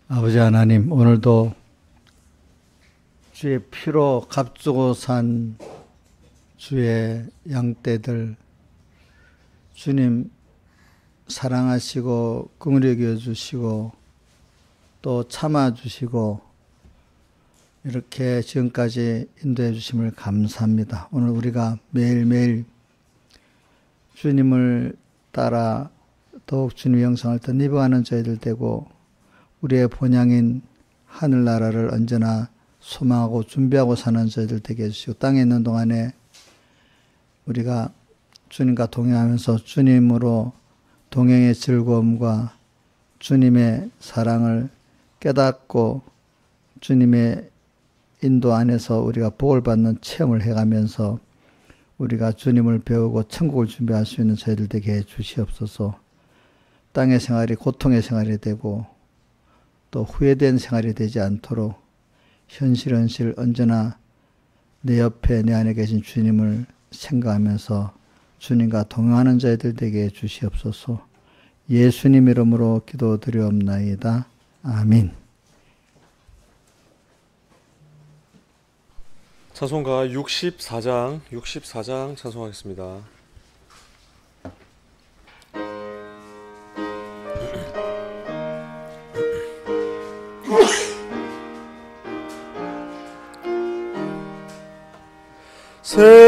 아버지 하나님, 오늘도 주의 피로 값주고 산 주의 양떼들, 주님 사랑하시고 긍휼히 여겨주시고 또 참아주시고 이렇게 지금까지 인도해 주심을 감사합니다. 오늘 우리가 매일매일 주님을 따라 더욱 주님의 영성을 더 입어가는 저희들 되고 우리의 본향인 하늘나라를 언제나 소망하고 준비하고 사는 저희들 되게 해주시고 땅에 있는 동안에 우리가 주님과 동행하면서 주님으로 동행의 즐거움과 주님의 사랑을 깨닫고 주님의 인도 안에서 우리가 복을 받는 체험을 해가면서 우리가 주님을 배우고 천국을 준비할 수 있는 저희들 되게 해 주시옵소서. 땅의 생활이 고통의 생활이 되고 또 후회된 생활이 되지 않도록 현실 언제나 내 옆에 내 안에 계신 주님을 생각하면서 주님과 동행하는 자들 되게 해 주시옵소서. 예수님 이름으로 기도드리옵나이다. 아멘. 찬송가 64장 찬송하겠습니다.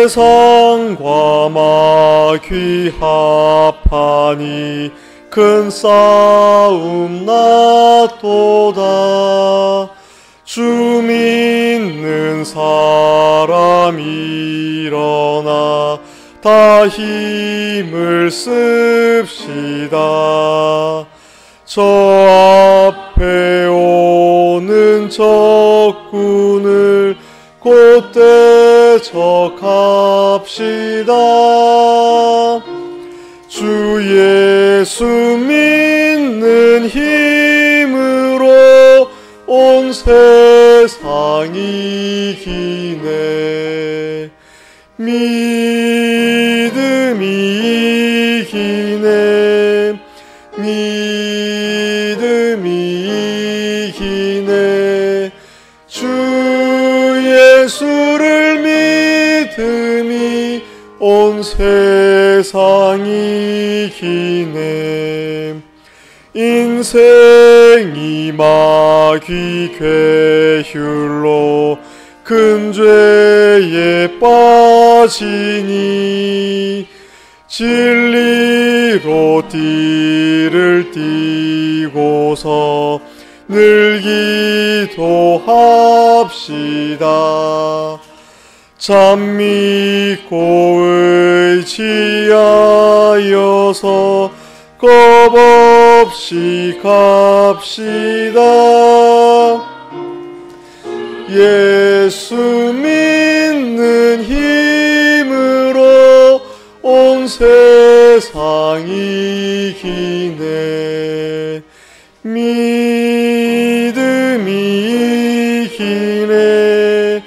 세상과 마귀 합하니 큰 싸움 났도다. 주 믿는 사람 일어나 다 힘을 씁시다. 저 앞에 오는 적군을 곧대 적합시다. 주 예수 믿는 힘으로 온 세상이 이기네. 믿음이 이기네. 믿음이 이기네. 주 예수를 믿음이 온 세상이 이기네. 인생이 마귀 괴휼로 큰 죄에 빠지니 진리로 띠를 띠고서 늘 기도합시다. 참 믿고 의지하여서 겁없이 갑시다. 예수 믿는 힘으로 온 세상이 이기네. 믿음이 이기네.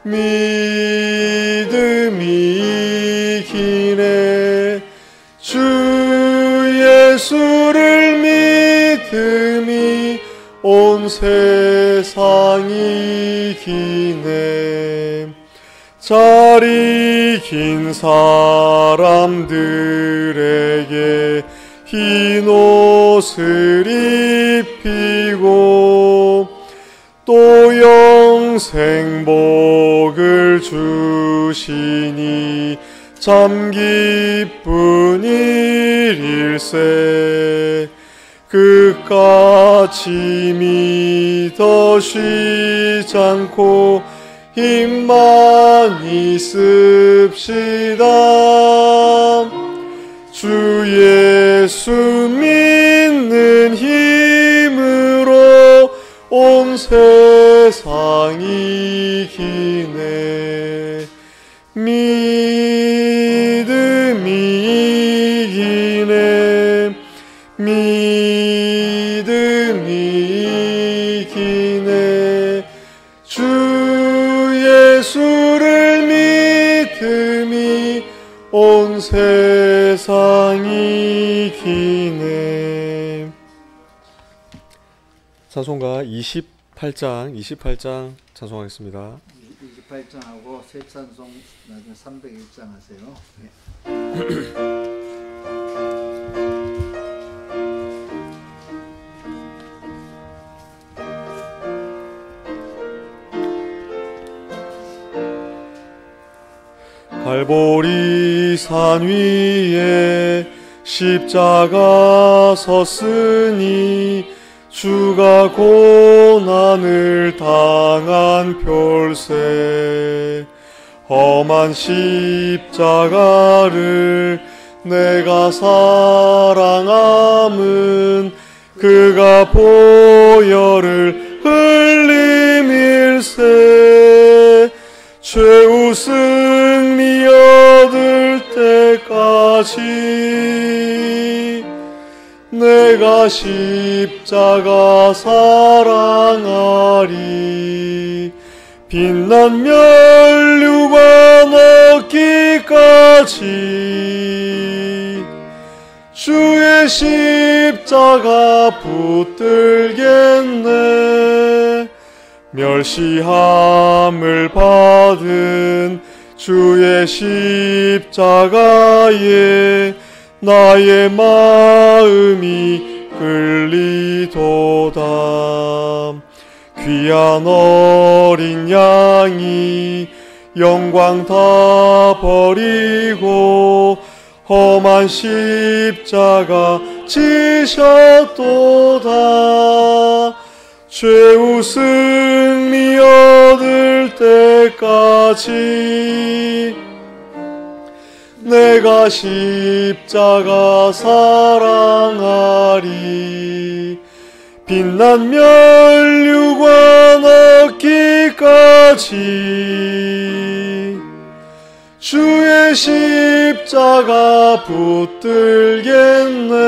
믿음이 이기네. 주 예수를 믿음이 온 세상이 이기네. 잘 이긴 사람들에게 흰 옷을 입히고 또 영생 복을 주시니 참 기쁜 일일세. 끝까지 믿어 쉬지 않고 힘만 있읍시다. 주 예수 믿는 힘으로 온 세상이 이기네. 믿음이 이기네. 믿음이 이기네. 주 예수를 믿음이 온 세상이 이기네. 찬송가 28장 찬송하겠습니다. 28장하고 새 찬송 나중에 301장 하세요. 네. 갈보리 산 위에 십자가 섰으니 주가 고난을 당한 별세 험한 십자가를 내가 사랑함은 그가 보혈을 흘림일세 최후 승리 얻을 때까지 내가 십자가 사랑하리 빛난 면류관 얻기까지 주의 십자가 붙들겠네 멸시함을 받은 주의 십자가에 나의 마음이 끌리도다 귀한 어린 양이 영광 다 버리고 험한 십자가 지셨도다 최후 승리 얻을 때까지 내가 십자가 사랑하리 빛난 면류관 얻기까지 주의 십자가 붙들겠네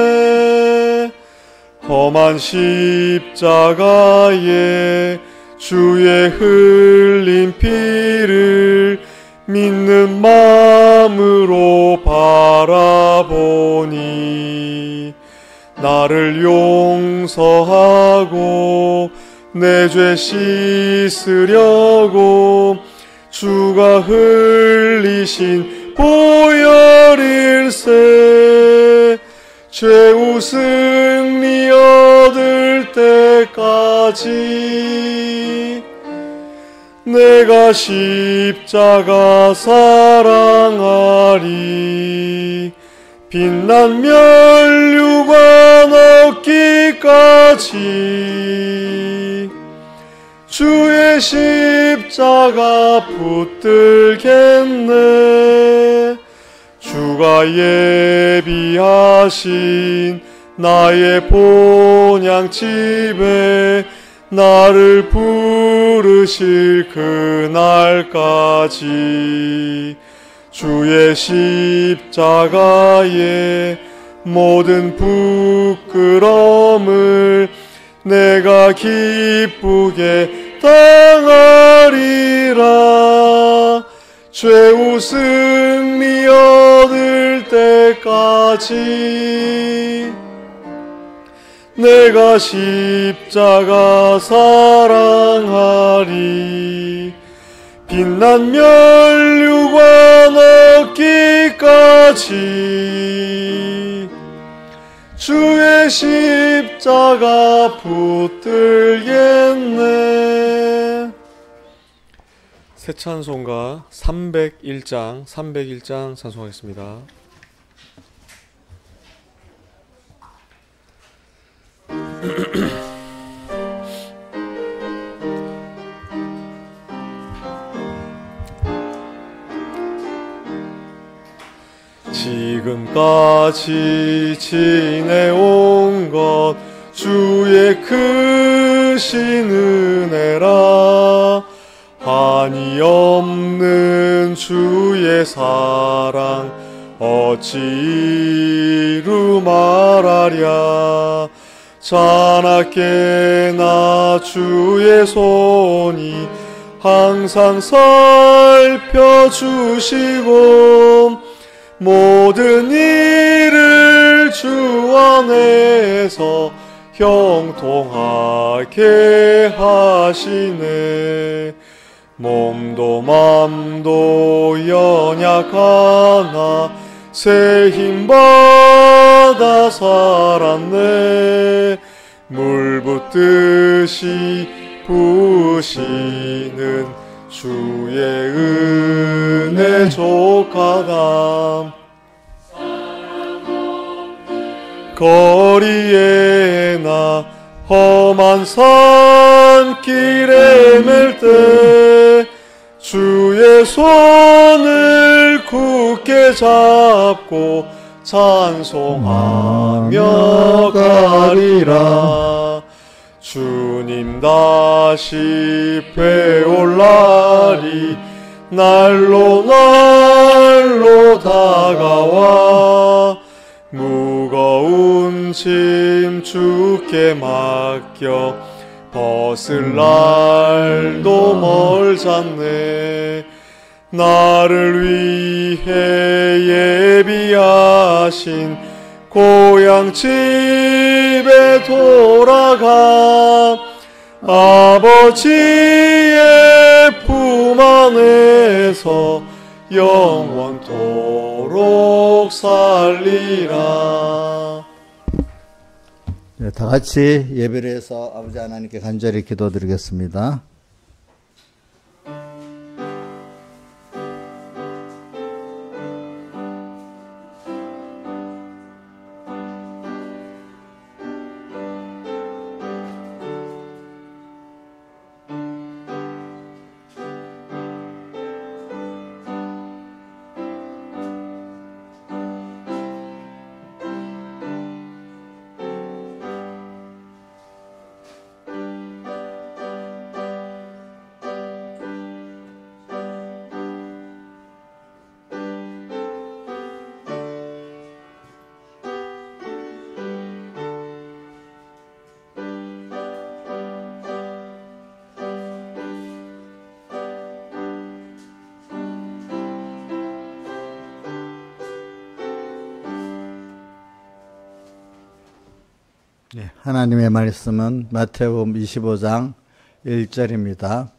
험한 십자가에 주의 흘린 피를 믿는 마음으로 바라보니 나를 용서하고 내 죄 씻으려고 주가 흘리신 보혈일세 최후 승리 얻을 때까지 내가 십자가 사랑하리 빛난 면류관 얻기까지 주의 십자가 붙들겠네 주가 예비하신 나의 본향집에 나를 부르실 그날까지 주의 십자가에 모든 부끄러움을 내가 기쁘게 당하리라 최후 승리 얻을 때까지 내가 십자가 사랑하리 빛난 면류관 얻기까지 주의 십자가 붙들겠네 새 찬송가 301장 찬송하겠습니다. 지금까지 지내온 것 주의 크신 은혜라 한이 없는 주의 사랑 어찌 이루 말하랴 자나깨 나 주의 손이 항상 살펴주시고 모든 일을 주 안에서 형통하게 하시네. 몸도 맘도 연약하나 새 힘받아 살았네. 물 붓듯이 부으시는 주의 은혜 족하다. 거리에나 험한 산길에 맬 때 주의 손을 굳게 잡고 찬송하며 가리라. 주님 다시 배올 날이 날로 날로 다가와 무거운 짐 주께 맡겨 벗을 날도 멀잖네. 나를 위해 예비하신 고향 집에 돌아가 아버지의 품 안에서 영원토록 살리라. 네, 다 같이 예배를 해서 아버지 하나님께 간절히 기도드리겠습니다. 네, 하나님의 말씀은 마태복음 25장 1절입니다.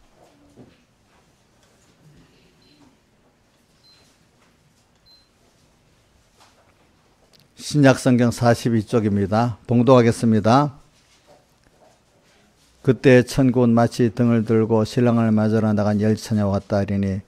신약성경 42쪽입니다. 봉독하겠습니다. 그때 천국은 마치 등을 들고 신랑을 맞으러 나간 열처녀와 같다 하리니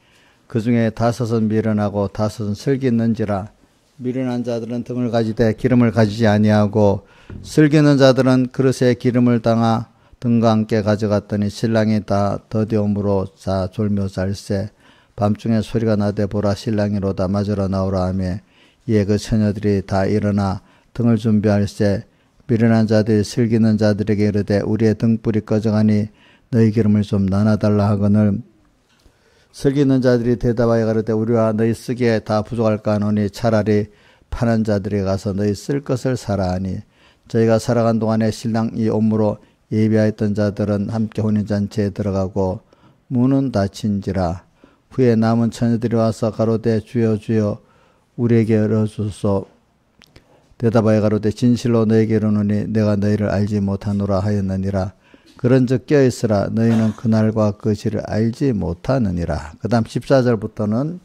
그 중에 5은 미련하고 5은 슬기 있는지라. 미련한 자들은 등을 가지되 기름을 가지지 아니하고 슬기 있는 자들은 그릇에 기름을 담아 등과 함께 가져갔더니 신랑이 다 더디옴으로 자 졸며 잘세. 밤중에 소리가 나되 보라 신랑이로다 맞으러 나오라 하며 이에 그 처녀들이 다 일어나 등을 준비할세. 미련한 자들이 슬기 있는 자들에게 이르되 우리의 등불이 꺼져가니 너희 기름을 좀 나눠달라 하거늘 슬기 있는 자들이 대답하여 가로되 우리와 너희 쓰기에 다 부족할까 하노니 차라리 파는 자들에게 가서 너희 쓸 것을 사라 하니 저희가 살아간 동안에 신랑이 옴으로 예비하였던 자들은 함께 혼인잔치에 들어가고 문은 닫힌지라. 후에 남은 처녀들이 와서 가로되 주여 주여 우리에게 열어주소서. 대답하여 가로되 진실로 너희에게 이르노니 내가 너희를 알지 못하노라 하였느니라. 그런즉 깨어있으라 너희는 그날과 그 시를 알지 못하느니라. 그 다음 14절부터는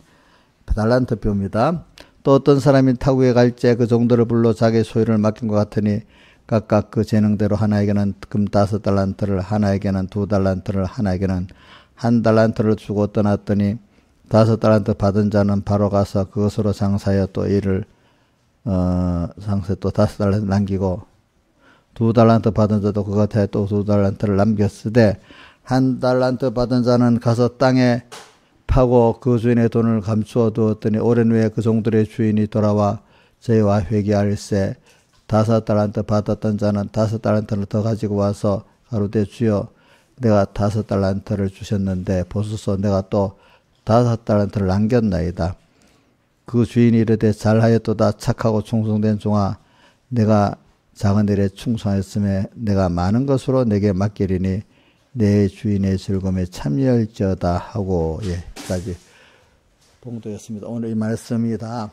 달란트표입니다. 또 어떤 사람이 타국에 갈지 그 종들을 불러 자기 소유를 맡긴 것 같으니 각각 그 재능대로 하나에게는 금 5달란트를 하나에게는 2달란트를 하나에게는 1달란트를 주고 떠났더니 5달란트 받은 자는 바로 가서 그것으로 장사하여 또 이를 장사에 또 5달란트 남기고 2달란트 받은 자도 그것에 또 2달란트를 남겼으되 1달란트 받은 자는 가서 땅에 파고 그 주인의 돈을 감추어 두었더니 오랜 후에 그 종들의 주인이 돌아와 저희와 회개할세. 5달란트 받았던 자는 5달란트를 더 가지고 와서 가로되 주여 내가 5달란트를 주셨는데 보소서 내가 또 5달란트를 남겼나이다. 그 주인이 이르되 잘하였도다 착하고 충성된 종아 내가 작은 일에 충성하였음에 내가 많은 것으로 내게 맡기리니 내 주인의 즐거움에 참여할지어다 하고 여기까지 봉독했습니다. 오늘 이 말씀이 다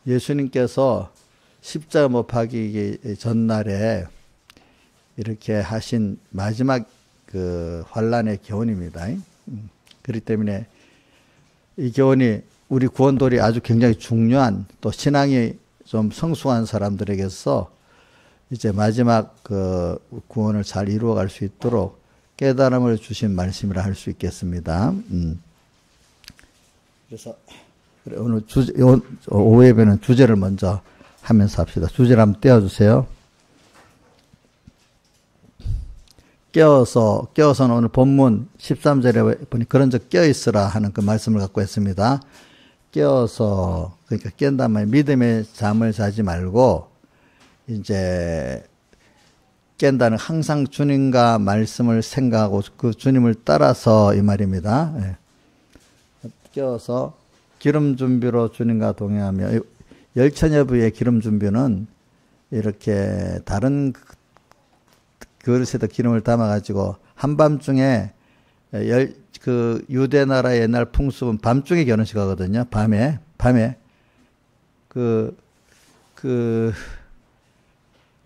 예수님께서 십자가 못 박이기 전날에 이렇게 하신 마지막 그 환란의 교훈입니다. 그렇기 때문에 이 교훈이 우리 구원돌이 아주 굉장히 중요한, 또 신앙이 좀 성숙한 사람들에게서 이제 마지막 그 구원을 잘 이루어갈 수 있도록 깨달음을 주신 말씀이라 할 수 있겠습니다. 그래서 오늘 오후 예배는 주제를 먼저 하면서 합시다. 주제를 한번 떼어주세요. 깨어서는 오늘 본문 13절에 보니 그런 적 깨어있으라 하는 그 말씀을 갖고 있습니다. 깨어서, 그러니까 깬단 말이에요. 믿음의 잠을 자지 말고, 이제, 깬다는 항상 주님과 말씀을 생각하고 그 주님을 따라서 이 말입니다. 예. 깨어서 기름 준비로 주님과 동행하며, 열처녀부의 기름 준비는 이렇게 다른 그릇에다 기름을 담아가지고 한밤중에 그 유대 나라의 옛날 풍습은 밤중에 결혼식 하거든요. 밤에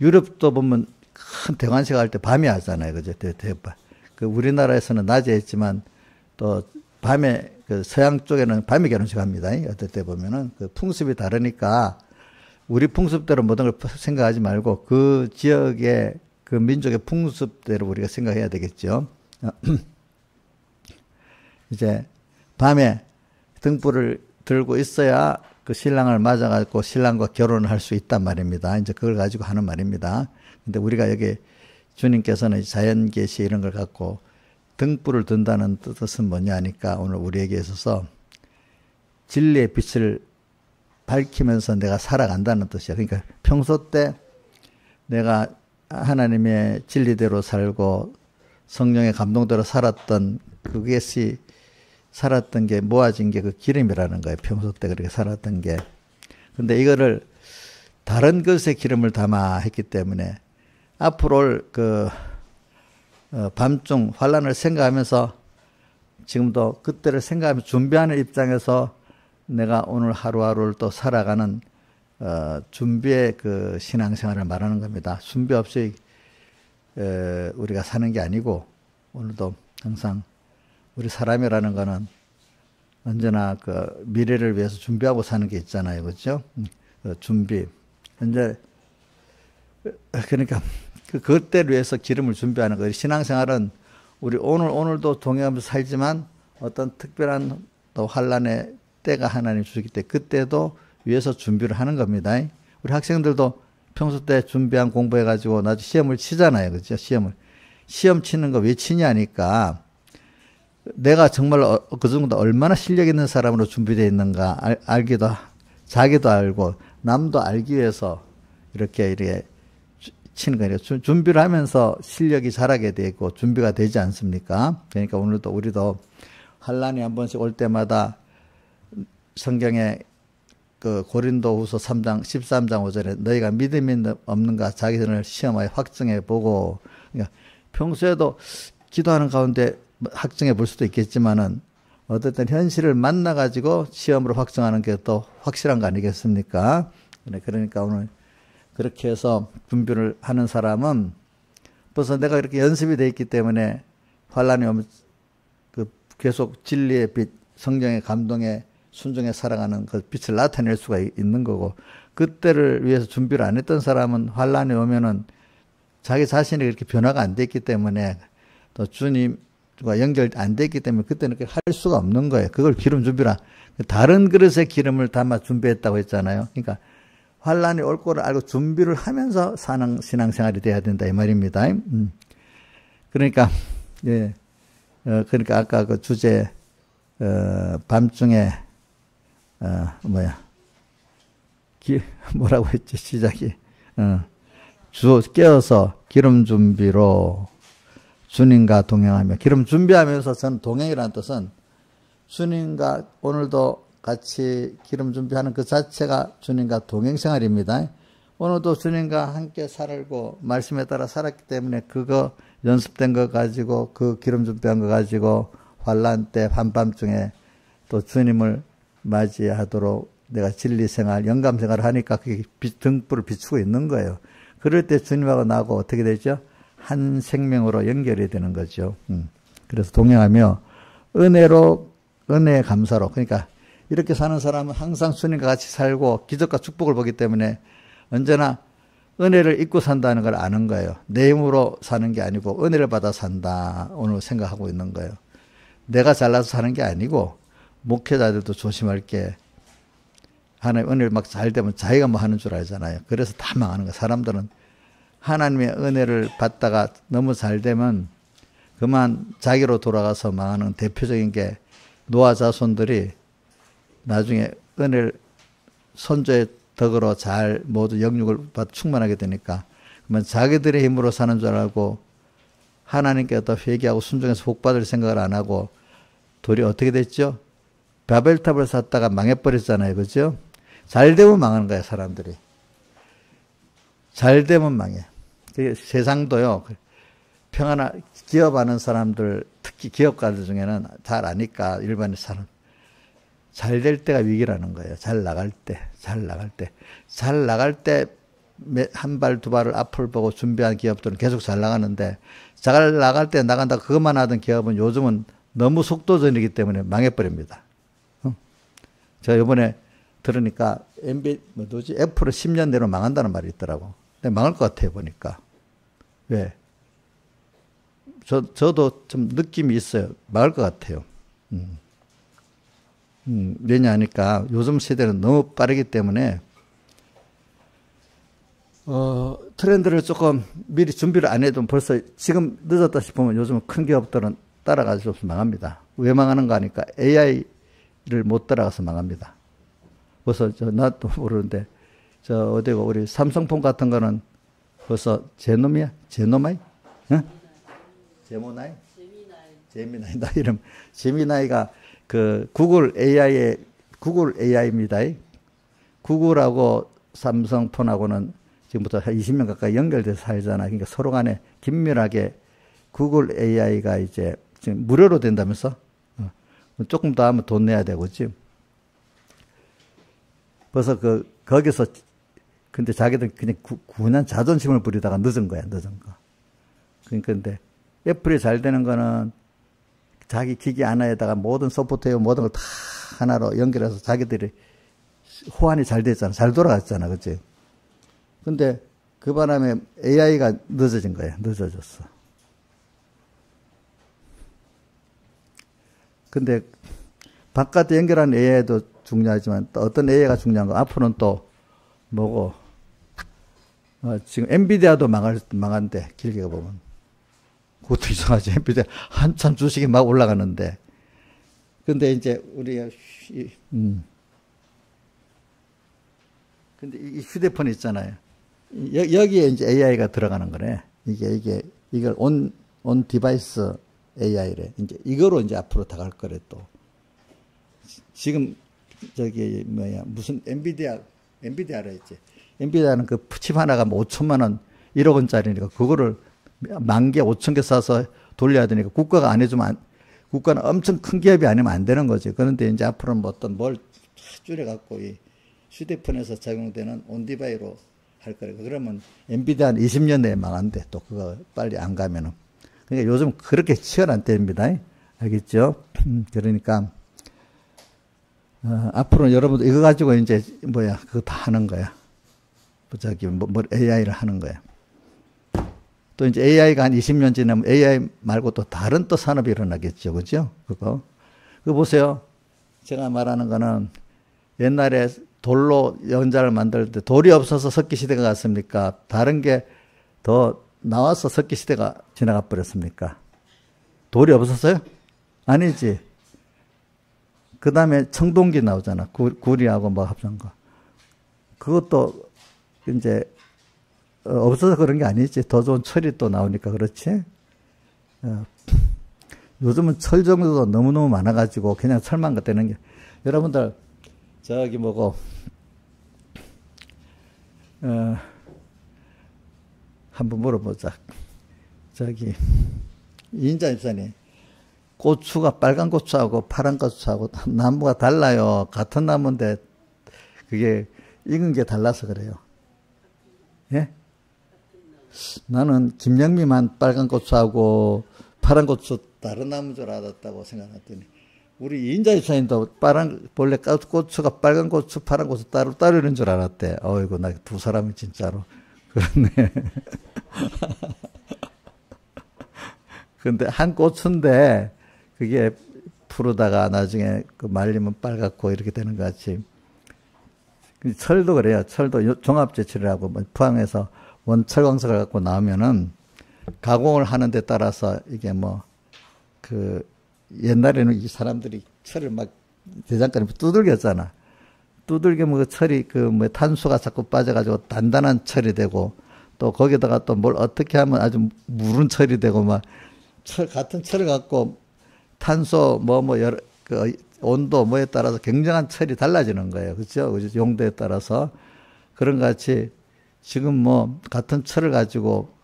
유럽도 보면 큰 대관식 할 때 밤에 하잖아요. 그죠? 그 우리나라에서는 낮에 했지만 또 밤에 그 서양 쪽에는 밤에 결혼식 합니다. 어떨 때 보면은 그 풍습이 다르니까 우리 풍습대로 모든 걸 생각하지 말고 그 지역의 그 민족의 풍습대로 우리가 생각해야 되겠죠. 이제 밤에 등불을 들고 있어야 그 신랑을 맞아가지고 신랑과 결혼을 할 수 있단 말입니다. 이제 그걸 가지고 하는 말입니다. 근데 우리가 여기 주님께서는 자연계시 이런 걸 갖고 등불을 든다는 뜻은 뭐냐 하니까 오늘 우리에게 있어서 진리의 빛을 밝히면서 내가 살아간다는 뜻이야. 그러니까 평소 때 내가 하나님의 진리대로 살고 성령의 감동대로 살았던 그것이 살았던 게 모아진 게 그 기름이라는 거예요. 평소 때 그렇게 살았던 게. 근데 이거를 다른 것에 기름을 담아 했기 때문에 앞으로 그 밤중 환란을 생각하면서 지금도 그때를 생각하면서 준비하는 입장에서 내가 오늘 하루하루를 또 살아가는 준비의 그 신앙생활을 말하는 겁니다. 준비 없이 우리가 사는 게 아니고 오늘도 항상 우리 사람이라는 거는 언제나 그 미래를 위해서 준비하고 사는 게 있잖아요. 그렇죠? 준비. 이제 그러니까 그때를 위해서 기름을 준비하는 거예요. 신앙생활은 우리 오늘도 동행하면서 살지만 어떤 특별한 또 환란의 때가 하나님 주시기 때문에 그때도 위해서 준비를 하는 겁니다. 우리 학생들도 평소 때 준비한 공부해가지고 나중에 시험을 치잖아요. 그렇죠? 시험 치는 거 왜 치냐니까 내가 정말 그 정도 얼마나 실력 있는 사람으로 준비되어 있는가 자기도 알고 남도 알기 위해서 이렇게 치는 거예요. 준비를 하면서 실력이 자라게 되고 준비가 되지 않습니까? 그러니까 오늘도 우리도 환란이 한 번씩 올 때마다 성경에 그 고린도후서 3장 13장 5절에 너희가 믿음이 없는가 자기들을 시험하여 확증해 보고, 그러니까 평소에도 기도하는 가운데 확증해 볼 수도 있겠지만은 어쨌든 현실을 만나 가지고 시험으로 확증하는 게 또 확실한 거 아니겠습니까? 그러니까 오늘 그렇게 해서 준비를 하는 사람은 벌써 내가 이렇게 연습이 돼 있기 때문에 환란이 오면 그 계속 진리의 빛, 성령의 감동에 순종해 살아가는 그 빛을 나타낼 수가 있는 거고, 그때를 위해서 준비를 안 했던 사람은 환란이 오면은 자기 자신이 그렇게 변화가 안 됐기 때문에 또 주님과 연결 안 됐기 때문에 그때는 할 수가 없는 거예요. 그걸 기름 준비라. 다른 그릇에 기름을 담아 준비했다고 했잖아요. 그러니까 환란이 올 거를 알고 준비를 하면서 사는 신앙생활이 돼야 된다 이 말입니다. 그러니까 그러니까 아까 그 주제 밤중에 뭐라고 했지 시작이 깨어서 기름 준비로 주님과 동행하며, 기름 준비하면서 저는 동행이라는 뜻은 주님과 오늘도 같이 기름 준비하는 그 자체가 주님과 동행생활입니다. 오늘도 주님과 함께 살고 말씀에 따라 살았기 때문에 그거 연습된 거 가지고 그 기름 준비한 거 가지고 환란 때 한밤중에 또 주님을 맞이하도록 내가 진리생활, 영감생활을 하니까 그게 등불을 비추고 있는 거예요. 그럴 때 주님하고 나하고 어떻게 되죠? 한 생명으로 연결이 되는 거죠. 그래서 동행하며 은혜 감사로, 그러니까 이렇게 사는 사람은 항상 주님과 같이 살고 기적과 축복을 보기 때문에 언제나 은혜를 잊고 산다는 걸 아는 거예요. 내 힘으로 사는 게 아니고 은혜를 받아 산다 오늘 생각하고 있는 거예요. 내가 잘나서 사는 게 아니고 목회자들도 조심할 게 하나님 은혜를 막 잘 되면 자기가 뭐 하는 줄 알잖아요. 그래서 다 망하는 거예요. 사람들은 하나님의 은혜를 받다가 너무 잘 되면 그만 자기로 돌아가서 망하는 대표적인 게 노아 자손들이 나중에 은혜를 선조의 덕으로 잘 모두 영육을 받아 충만하게 되니까 그러면 자기들의 힘으로 사는 줄 알고 하나님께 더 회개하고 순종해서 복받을 생각을 안 하고 도리어 어떻게 됐죠? 바벨탑을 샀다가 망해버렸잖아요. 그죠? 잘 되면 망하는 거야, 사람들이. 잘 되면 망해. 세상도요, 평안한, 기업하는 사람들, 특히 기업가들 중에는 잘 아니까, 일반의 사람. 잘 될 때가 위기라는 거예요. 잘 나갈 때. 한 발, 두 발을 앞을 보고 준비한 기업들은 계속 잘 나가는데, 잘 나갈 때 나간다 그것만 하던 기업은 요즘은 너무 속도전이기 때문에 망해버립니다. 제가 이번에 들으니까 애플은 10년 내로 망한다는 말이 있더라고. 근데 망할 것 같아요, 보니까. 왜? 저도 좀 느낌이 있어요. 망할 것 같아요. 왜냐하니까 요즘 세대는 너무 빠르기 때문에 트렌드를 조금 미리 준비를 안 해도 벌써 지금 늦었다 싶으면 요즘 큰 기업들은 따라가지 없으면 망합니다. 왜 망하는가 하니까 AI를 못 따라가서 망합니다. 벌써 나도 모르는데 어디고 우리 삼성폰 같은 거는 벌써 제노마이? 응? 제모나이? 제미나이. 나 이름 제미나이가 그 구글 AI입니다. 구글하고 삼성폰하고는 지금부터 한 20년 가까이 연결돼서 살잖아. 그러니까 서로 간에 긴밀하게 구글 AI가 이제 지금 무료로 된다면서? 조금 더 하면 돈 내야 되고, 그치? 벌써 거기서, 근데 자기들 그냥 군한 자존심을 부리다가 늦은 거야, 늦은 거. 그러니까 근데 애플이 잘 되는 거는 자기 기기 하나에다가 모든 소프트웨어 모든 걸 다 하나로 연결해서 자기들이 호환이 잘 됐잖아. 잘 돌아갔잖아, 그치? 근데 그 바람에 AI가 늦어진 거야, 늦어졌어. 근데 바깥에 연결한 AI도 중요하지만 또 어떤 AI가 중요한 거 앞으로는 또 뭐고 지금 엔비디아도 망한대 길게 보면. 그것도 이상하지. 엔비디아 한참 주식이 막 올라가는데 근데 이제 우리가 근데 이 휴대폰 있잖아요. 여기에 이제 AI가 들어가는 거네. 이걸 온 디바이스 AI래. 이제 이거로 이제 앞으로 다 갈 거래 또. 지금 무슨 엔비디아라 했지. 엔비디아는 그 칩 하나가 뭐 5천만 원, 1억 원짜리니까 그거를 10,000개, 5,000개 사서 돌려야 되니까 국가가 안 해주면 국가는 엄청 큰 기업이 아니면 안 되는 거지. 그런데 이제 앞으로는 뭐 어떤 뭘 줄여갖고 이 휴대폰에서 작용되는 온디바이로 할 거래. 그러면 엔비디아는 20년 내에 망한대. 또 그거 빨리 안 가면은. 그러니까 요즘 그렇게 치열한 때입니다. 알겠죠? 그러니까 앞으로는 여러분들 이거 가지고 이제 그거 다 하는 거야. AI를 하는 거야. 또 이제 AI가 한 20년 지나면 AI 말고 또 다른 또 산업이 일어나겠죠. 그죠? 그거 보세요. 제가 말하는 거는 옛날에 돌로 연자를 만들 때 돌이 없어서 석기 시대가 갔습니까? 다른 게 더 나와서 석기 시대가 지나가 버렸습니까? 돌이 없었어요? 아니지. 그 다음에 청동기 나오잖아. 구리하고 뭐 합친 거. 그것도 이제 없어서 그런 게 아니지. 더 좋은 철이 또 나오니까 그렇지. 요즘은 철 정도도 너무너무 많아가지고 그냥 철만 갖대는 게. 여러분들 저기 한번 물어보자. 이인자 집사님, 고추가 빨간 고추하고 파란 고추하고 나무가 달라요. 같은 나무인데 그게 익은 게 달라서 그래요. 예? 나는 김영미만 빨간 고추하고 파란 고추 다른 나무인 줄 알았다고 생각했더니 우리 이인자 집사님도 본래 고추가 빨간 고추, 파란 고추 따로 이런 줄 알았대. 어이구, 나 두 사람이 진짜로. 그렇네. 근데 한 고추인데 그게 푸르다가 나중에 그 말리면 빨갛고 이렇게 되는 것 같이. 철도 그래요. 철도 종합제철이라고 포항에서 원철광석을 갖고 나오면은 가공을 하는 데 따라서 이게 옛날에는 이 사람들이 철을 막 대장간에 두들겼잖아. 두들기면 그 철이 탄소가 자꾸 빠져가지고 단단한 철이 되고 또 거기다가 또 뭘 어떻게 하면 아주 무른 철이 되고 같은 철을 갖고 탄소 온도 뭐에 따라서 굉장한 철이 달라지는 거예요. 그렇죠? 용도에 따라서. 그런 것 같이 지금 같은 철을 가지고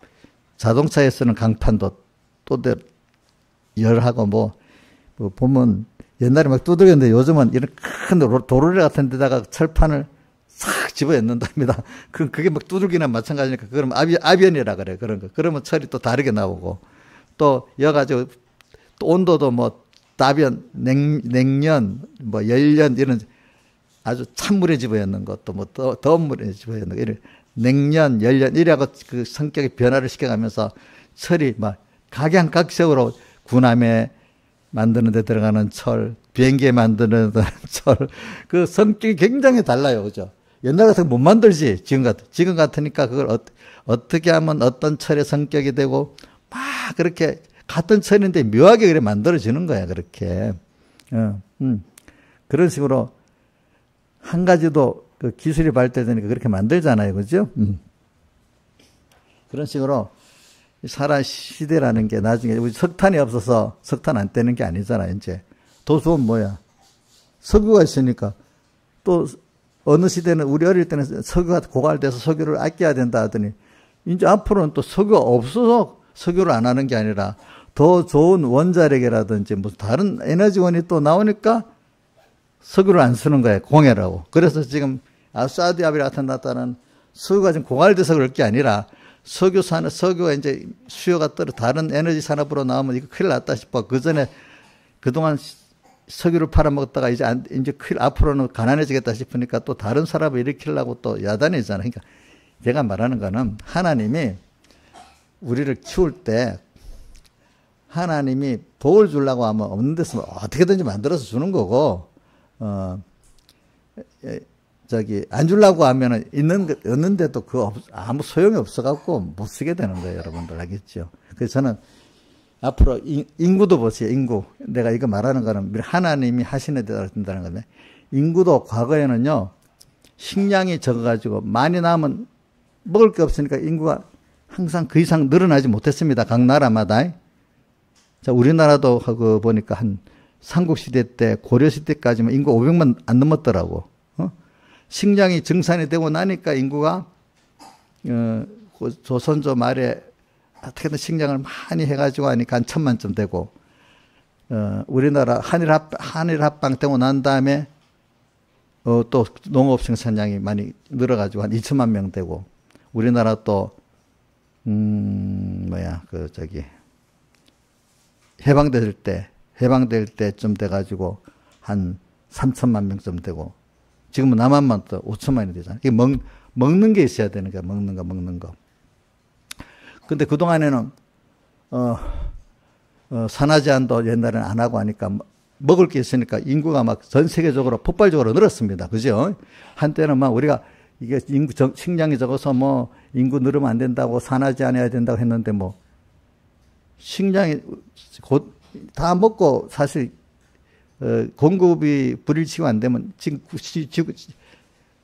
자동차에 쓰는 강판도 또 열하고 보면 옛날에 막 두들겼는데 요즘은 이런 큰 도로리 같은 데다가 철판을 싹 집어넣는답니다. 그게 막 두들기나 마찬가지니까 그러면 아변이라 그래. 그런 거. 그러면 철이 또 다르게 나오고 또 여가지고 또 온도도 다변, 냉연, 열연 이런 아주 찬물에 집어넣는 것도 더운 물에 집어넣는 거 이런 냉연, 열연 이래고 그 성격의 변화를 시켜가면서 철이 각양각색으로 군함에 만드는 데 들어가는 철, 비행기에 만드는 철, 그 성격이 굉장히 달라요. 그죠? 옛날 같으면 못 만들지. 지금 같으니까 그걸 어떻게 하면 어떤 철의 성격이 되고 막 그렇게 같은 철인데 묘하게 그래 만들어지는 거야. 그렇게. 그런 식으로 한 가지도 그 기술이 발달되니까 그렇게 만들잖아요. 그죠? 그런 식으로 살아 시대라는 게 나중에 우리 석탄이 없어서 석탄 안 떼는 게 아니잖아. 이제 도수는 뭐야? 석유가 있으니까 또 어느 시대는 우리 어릴 때는 석유가 고갈돼서 석유를 아껴야 된다 하더니 이제 앞으로는 또 석유가 없어서 석유를 안 하는 게 아니라 더 좋은 원자력이라든지 무슨 다른 에너지원이 또 나오니까 석유를 안 쓰는 거예요. 공해라고. 그래서 지금 사우디아라비아 같은 나라는 석유가 지금 고갈돼서 그럴 게 아니라 석유가 이제 수요가 떨어 다른 에너지 산업으로 나오면 이거 큰일 났다 싶어. 그 전에 그동안 석유를 팔아먹었다가 이제 앞으로는 가난해지겠다 싶으니까 또 다른 산업을 일으키려고 또 야단이잖아요. 그러니까 제가 말하는 거는 하나님이 우리를 키울 때 하나님이 복을 주려고 하면 없는 데서 어떻게든지 만들어서 주는 거고, 안 주려고 하면은 없는데도 아무 소용이 없어갖고 못 쓰게 되는 거예요. 여러분들 알겠죠? 그래서 저는 앞으로 인구도 보세요. 인구. 내가 이거 말하는 거는 하나님이 하시는 데 따라 된다는 건데, 인구도 과거에는요, 식량이 적어가지고 많이 남으면 먹을 게 없으니까 인구가 항상 그 이상 늘어나지 못했습니다. 각 나라마다. 자, 우리나라도 보니까 한 삼국시대 때, 고려시대까지만 인구 500만 안 넘었더라고. 식량이 증산이 되고 나니까 인구가, 조선조 말에 어떻게든 식량을 많이 해가지고 하니까 한 1000만쯤 되고, 우리나라 한일 합방 되고 난 다음에, 또 농업 생산량이 많이 늘어가지고 한 2천만 명 되고, 우리나라 또, 해방될 때쯤 돼가지고 한 3천만 명쯤 되고, 지금은 남한만 또 5천만이 되잖아요. 이게 먹는 게 있어야 되는 거야. 먹는 거. 근데 그동안에는, 산화 제한도 옛날에는 안 하고 하니까 먹을 게 있으니까 인구가 막 전 세계적으로 폭발적으로 늘었습니다. 그죠? 한때는 막 우리가 이게 식량이 적어서 인구 늘으면 안 된다고 산화 제한해야 된다고 했는데 식량이 곧 다 먹고 사실, 공급이 불일치가 안 되면 지금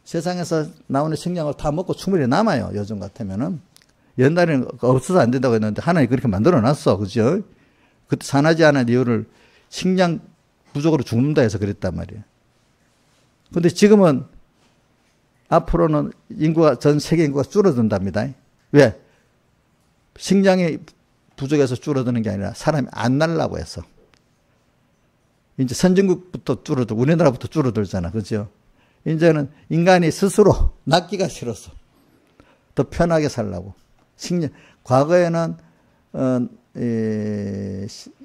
세상에서 나오는 식량을 다 먹고 충분히 남아요. 요즘 같으면은. 옛날에는 없어서 안 된다고 했는데 하나님 그렇게 만들어 놨어. 그죠? 그때 산하지 않은 이유를 식량 부족으로 죽는다 해서 그랬단 말이에요. 근데 지금은 앞으로는 전 세계 인구가 줄어든답니다. 왜? 식량이 부족해서 줄어드는 게 아니라 사람이 안 날라고 해서. 이제 선진국부터 줄어들고 우리나라부터 줄어들잖아. 그죠? 이제는 인간이 스스로 낫기가 싫어서 더 편하게 살라고. 과거에는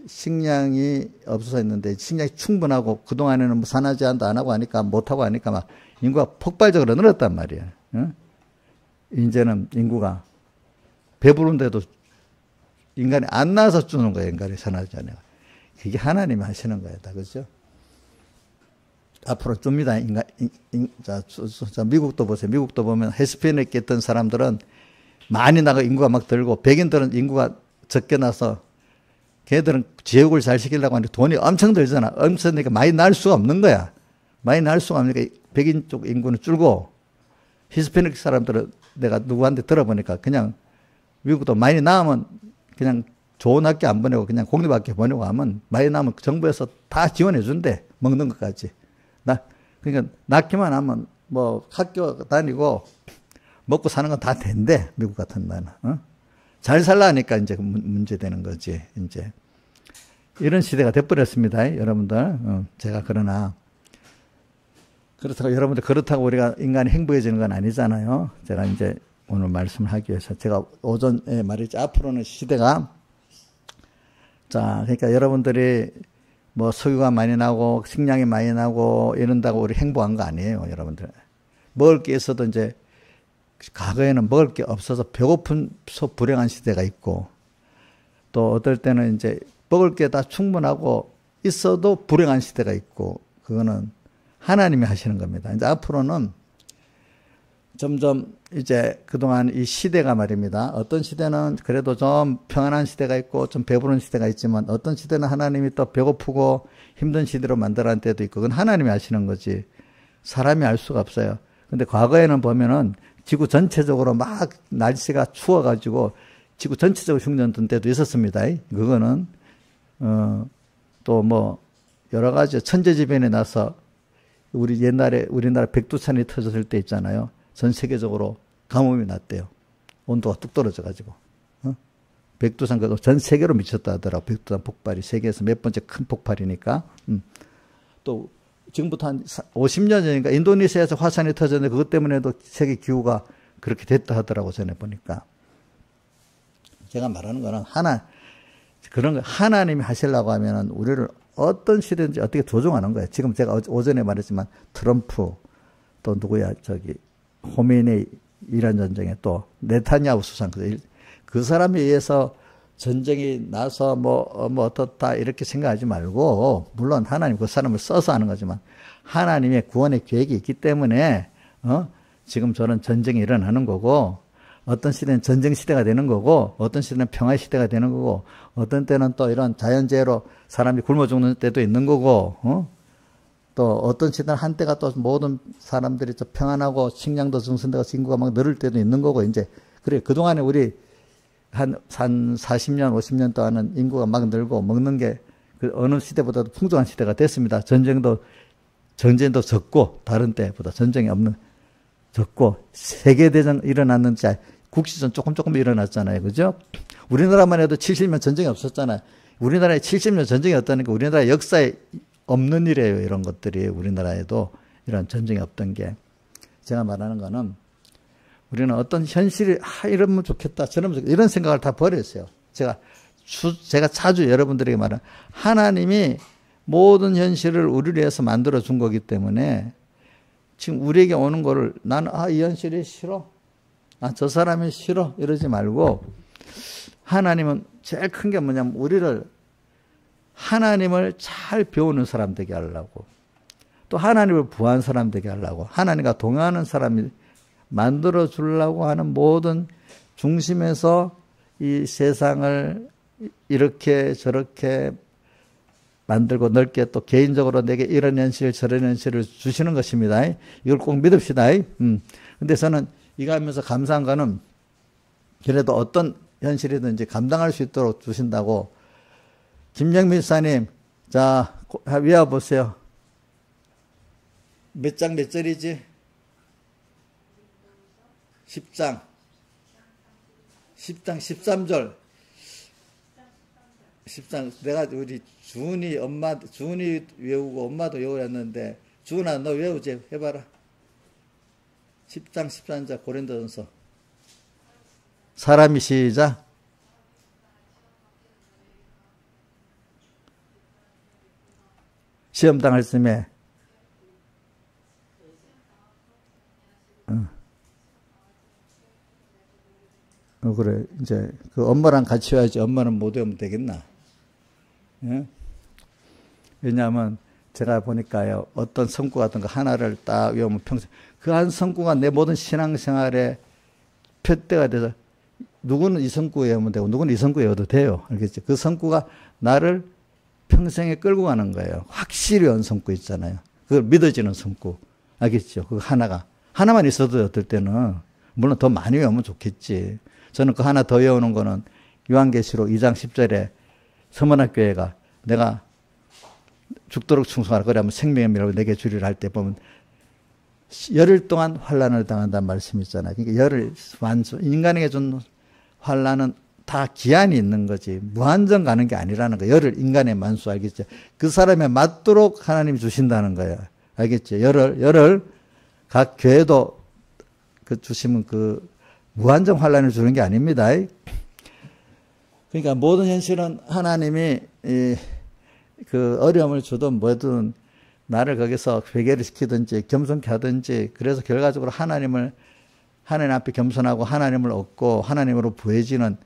식량이 없어서 했는데 식량이 충분하고 그동안에는 뭐 산화 제한도 안 하고 하니까 못하고 하니까 막 인구가 폭발적으로 늘었단 말이에요. 이제는 인구가 배부른데도 인간이 안 나서 주는 거예요. 인간이 산화 제한에. 그게 하나님이 하시는 거예요. 다 그죠? 앞으로 줍니다. 자, 미국도 보세요. 미국도 보면 히스패닉 있던 사람들은 많이 나가 인구가 막 들고 백인들은 인구가 적게 나서 걔들은 지역을 잘 시키려고 하는데 돈이 엄청 들잖아. 엄청 드니까 많이 날 수가 없는 거야. 많이 날 수가 없으니까 백인 쪽 인구는 줄고 히스패닉 사람들은 내가 누구한테 들어보니까 그냥 미국도 많이 나오면 그냥 좋은 학교 안 보내고 그냥 공립학교 보내고 하면 많이 나오면 정부에서 다 지원해 준대. 먹는 것까지. 그러니까 낳기만 하면 뭐 학교 다니고 먹고 사는 건 다 된대. 미국 같은 나라는. 잘 살라니까 이제 문제 되는 거지. 이제 이런 시대가 돼버렸습니다. 여러분들. 제가 그러나 그렇다고 여러분들 그렇다고 우리가 인간이 행복해지는 건 아니잖아요. 제가 이제 오늘 말씀을 하기 위해서 제가 오전에 말했죠. 앞으로는 시대가 자 그러니까 여러분들이 뭐 석유가 많이 나고 식량이 많이 나고 이런다고 우리 행복한 거 아니에요. 여러분들. 먹을 게 있어도 이제 과거에는 먹을 게 없어서 배고픈서 불행한 시대가 있고 또 어떨 때는 이제 먹을 게 다 충분하고 있어도 불행한 시대가 있고 그거는 하나님이 하시는 겁니다. 이제 앞으로는 점점 이제 그동안 이 시대가 말입니다. 어떤 시대는 그래도 좀 평안한 시대가 있고 좀 배부른 시대가 있지만 어떤 시대는 하나님이 또 배고프고 힘든 시대로 만들어낸 때도 있고 그건 하나님이 하시는 거지 사람이 알 수가 없어요. 근데 과거에는 보면은 지구 전체적으로 막 날씨가 추워가지고 지구 전체적으로 흉년던 때도 있었습니다. 그거는 또 뭐 여러 가지 천재지변에 나서 우리 옛날에 우리나라 백두산이 터졌을 때 있잖아요. 전 세계적으로 가뭄이 났대요. 온도가 뚝 떨어져가지고. 백두산 그거 전 세계로 미쳤다 하더라고. 백두산 폭발이 세계에서 몇 번째 큰 폭발이니까. 또 지금부터 한 50년 전인가 인도네시아에서 화산이 터졌는데 그것 때문에도 세계 기후가 그렇게 됐다 하더라고 전에 보니까. 제가 말하는 거는 그런 거 하나님이 하시려고 하면은 우리를 어떤 시대든지 어떻게 조종하는 거예요. 지금 제가 오전에 말했지만 트럼프 또 누구야 호메이니 이란 전쟁에 또 네타냐후 수상 그 사람에 의해서 전쟁이 나서 뭐 어떻다 이렇게 생각하지 말고 물론 하나님 그 사람을 써서 하는 거지만 하나님의 구원의 계획이 있기 때문에 지금 저런 전쟁이 일어나는 거고 어떤 시대는 전쟁 시대가 되는 거고 어떤 시대는 평화 시대가 되는 거고 어떤 때는 또 이런 자연재해로 사람이 굶어 죽는 때도 있는 거고 또 어떤 시대는 한때가 또 모든 사람들이 또 평안하고 식량도 증선되고 인구가 막 늘을 때도 있는 거고 이제 그래 그동안에 우리 한 40년 50년 동안은 인구가 막 늘고 먹는 게 그 어느 시대보다도 풍족한 시대가 됐습니다. 전쟁도 적고 다른 때보다 전쟁이 없는 적고 세계대전 일어났는지 국시전 조금 일어났잖아요. 그죠? 우리나라만 해도 70년 전쟁이 없었잖아요. 우리나라에 70년 전쟁이 없다니까 우리나라 역사에 없는 일이에요. 이런 것들이 우리나라에도 이런 전쟁이 없던 게 제가 말하는 거는 우리는 어떤 현실이 이러면 좋겠다 저러면 좋겠다 이런 생각을 다 버렸어요. 제가 자주 여러분들에게 말하는 하나님이 모든 현실을 우리를 위해서 만들어 준 거기 때문에 지금 우리에게 오는 거를 나는 이 현실이 싫어. 저 사람이 싫어. 이러지 말고 하나님은 제일 큰 게 뭐냐면 우리를 하나님을 잘 배우는 사람 되게 하려고 또 하나님을 부한 사람 되게 하려고 하나님과 동행하는 사람이 만들어 주려고 하는 모든 중심에서 이 세상을 이렇게 저렇게 만들고 넓게 또 개인적으로 내게 이런 현실 저런 현실을 주시는 것입니다. 이걸 꼭 믿읍시다. 근데 저는 이거 하면서 감사한 거는 그래도 어떤 현실이든지 감당할 수 있도록 주신다고 김영민 사님 자 외워보세요. 몇 장 몇 절이지? 10장 13절 10장 내가 우리 주은이 외우고 엄마도 외우랬는데 주은아 너 외우지 해봐라. 10장 14절 고린도전서. 사람이 시작. 시험 당할 쯤에 그래 이제 그 엄마랑 같이 와야지. 엄마는 못 외우면 되겠나? 예? 왜냐하면 제가 보니까요, 어떤 성구 같은 거 하나를 딱 외우면 평생 그 한 성구가 내 모든 신앙생활에 표대가 돼서 누구는 이 성구 외우면 되고 누구는 이 성구 외워도 돼요. 알겠죠? 그 성구가 나를 평생에 끌고 가는 거예요. 확실히 외운 성구 있잖아요. 그걸 믿어지는 성구. 알겠죠? 그 하나만 있어도 어떨 때는 물론 더 많이 외우면 좋겠지. 저는 그 하나 더 외우는 거는 요한계시록 2장 10절에 서문학교회가 내가 죽도록 충성하라. 그러면 생명의 미를 내게 주리라 할 때 보면 열흘 동안 환난을 당한다는 말씀이 있잖아요. 그러니까 열흘 인간에게 준 환난은 다 기한이 있는 거지 무한정 가는 게 아니라는 거예요. 열흘 인간의 만수 알겠죠? 그 사람에 맞도록 하나님이 주신다는 거예요. 알겠죠? 열흘 각 교회도 그 주시면 그 무한정 환난을 주는 게 아닙니다. 그러니까 모든 현실은 하나님이 그 어려움을 주든 뭐든 나를 거기서 회개를 시키든지 겸손케 하든지 그래서 결과적으로 하나님 앞에 겸손하고 하나님을 얻고 하나님으로 부해지는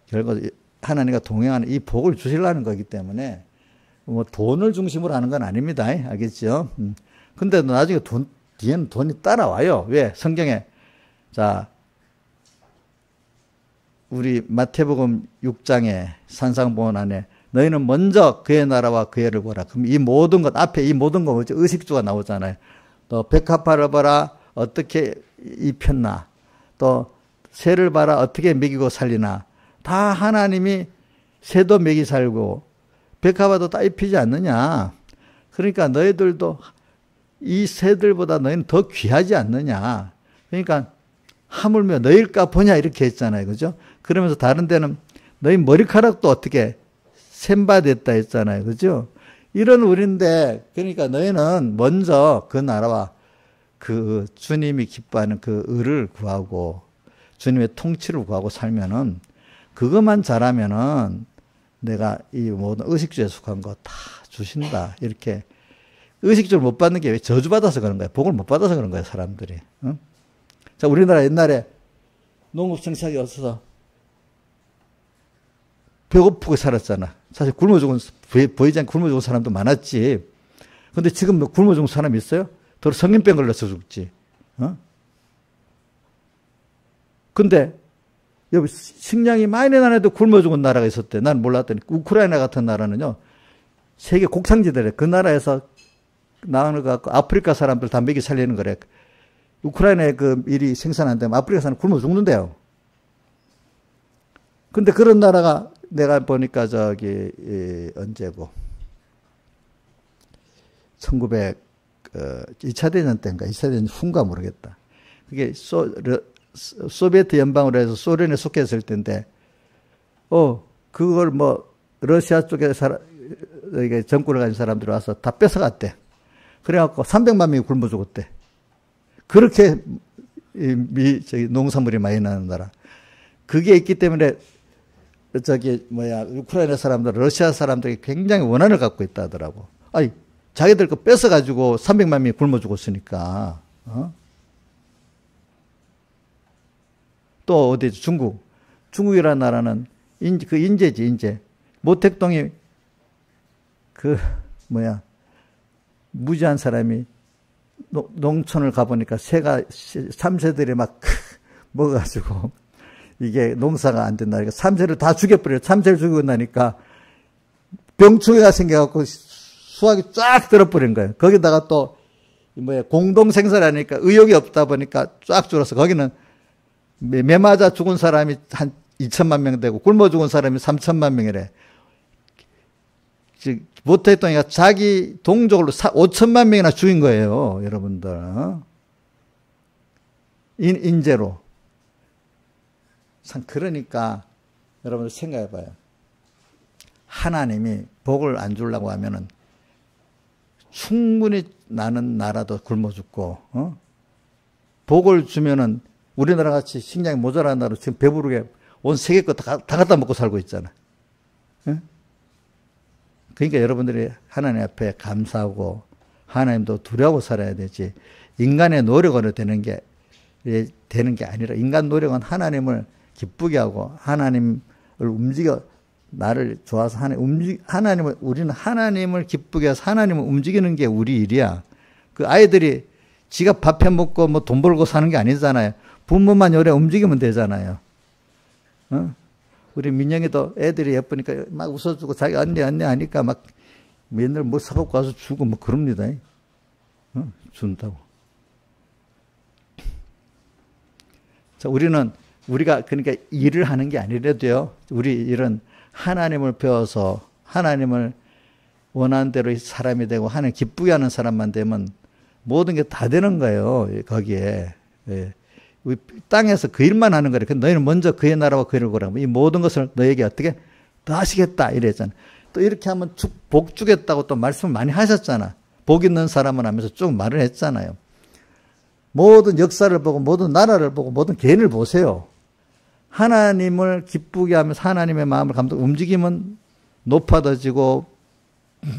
결과 하나님과 동행하는 이 복을 주시려는 거기 때문에 뭐 돈을 중심으로 하는 건 아닙니다. 알겠죠? 근데 나중에 뒤에는 돈이 따라와요. 왜? 성경에 자 우리 마태복음 6장에 산상보원 안에 너희는 먼저 그의 나라와 그의 의를 보라. 그럼 이 모든 것 앞에 이 모든 거 뭐죠? 의식주가 나오잖아요. 또 백합화를 봐라 어떻게 입혔나. 또 새를 봐라 어떻게 먹이고 살리나. 다 하나님이 새도 먹이 살고 백합화도 다 입히지 않느냐. 그러니까 너희들도 이 새들보다 너희는 더 귀하지 않느냐. 그러니까 하물며 너희일까 보냐 이렇게 했잖아요. 그죠? 그러면서 다른 데는 너희 머리카락도 어떻게 샘바됐다 했잖아요. 그죠? 이런 우리인데 그러니까 너희는 먼저 그 나라와 그 주님이 기뻐하는 그 의를 구하고 주님의 통치를 구하고 살면은 그것만 잘하면은 내가 이 모든 의식주에 속한 거 다 주신다. 이렇게 의식주를 못 받는 게 왜 저주받아서 그런 거예요. 복을 못 받아서 그런 거예요. 사람들이. 응? 자, 우리나라 옛날에 농업정착이 없어서 배고프게 살았잖아. 사실 굶어 죽은, 보이지 않게 굶어 죽은 사람도 많았지. 근데 지금 뭐 굶어 죽은 사람이 있어요? 더 성인병 걸려서 죽지. 어? 근데, 여기 식량이 많이 나는데도 굶어 죽은 나라가 있었대. 난 몰랐더니, 우크라이나 같은 나라는요, 세계 곡창지대래. 그 나라에서 나오는 거 갖고 아프리카 사람들 다 먹이 살리는 거래. 우크라이나에 그 일이 생산 안 되면 아프리카 사람 굶어 죽는데요. 근데 그런 나라가 내가 보니까 저기 언제고 2차 대전 때인가 2차 대전 후인가 모르겠다. 그게 소비에트 연방으로 해서 소련에 속했을 때인데 그걸 뭐 러시아 쪽에 이게 정권을 가진 사람들이 와서 다 뺏어갔대. 그래갖고 300만 명이 굶어 죽었대. 그렇게 저기 농산물이 많이 나는 나라. 그게 있기 때문에 우크라이나 사람들, 러시아 사람들이 굉장히 원한을 갖고 있다 하더라고. 아니, 자기들 거 뺏어가지고 300만 명이 굶어 죽었으니까. 또 어디 중국이라는 나라는 인제지, 인제. 모택동이 무지한 사람이 농촌을 가보니까 삼새들이 막 먹어가지고 이게 농사가 안 된다. 그러니까 삼새를 다 죽여버려요. 삼새를 죽이고 나니까 병충해가 생겨갖고 수확이 쫙 들어버린 거예요. 거기다가 또 공동생산하니까 의욕이 없다 보니까 쫙 줄어서 거기는 매 맞아 죽은 사람이 한 2천만 명 되고 굶어 죽은 사람이 3천만 명이래. 즉 모택동이가 자기 동족으로 5천만 명이나 죽인 거예요. 여러분들. 인재로. 참 그러니까 여러분들 생각해 봐요. 하나님이 복을 안 주려고 하면은 충분히 나는 나라도 굶어 죽고 복을 주면은 우리나라 같이 식량이 모자란 나라 지금 배부르게 온 세계 거 다 갖다 먹고 살고 있잖아. 응? 그러니까 여러분들이 하나님 앞에 감사하고 하나님도 두려워하고 살아야 되지. 인간의 노력으로 되는 게 아니라 인간 노력은 하나님을 기쁘게 하고 하나님을 움직여 나를 좋아서 우리는 하나님을 기쁘게 해서 하나님을 움직이는 게 우리 일이야. 그 아이들이 지가 밥 해 먹고 뭐 돈 벌고 사는 게 아니잖아요. 부모만 요래 움직이면 되잖아요. 어? 우리 민영이도 애들이 예쁘니까 막 웃어주고 자기 언니 하니까 막 맨날 뭐 사갖고 와서 주고 뭐 그럽니다. 준다고. 자, 우리가 그러니까 일을 하는 게 아니라도요. 우리 일은 하나님을 배워서 하나님을 원하는 대로 사람이 되고 하나님 기쁘게 하는 사람만 되면 모든 게 다 되는 거예요. 거기에. 예. 우리 땅에서 그 일만 하는 거래. 너희는 먼저 그의 나라와 그의 일을 구하라. 이 모든 것을 너에게 어떻게 더 하시겠다 이랬잖아. 또 이렇게 하면 복 주겠다고 또 말씀을 많이 하셨잖아. 복 있는 사람은 하면서 쭉 말을 했잖아요. 모든 역사를 보고 모든 나라를 보고 모든 개인을 보세요. 하나님을 기쁘게 하면서 하나님의 마음을 움직이면 높아져지고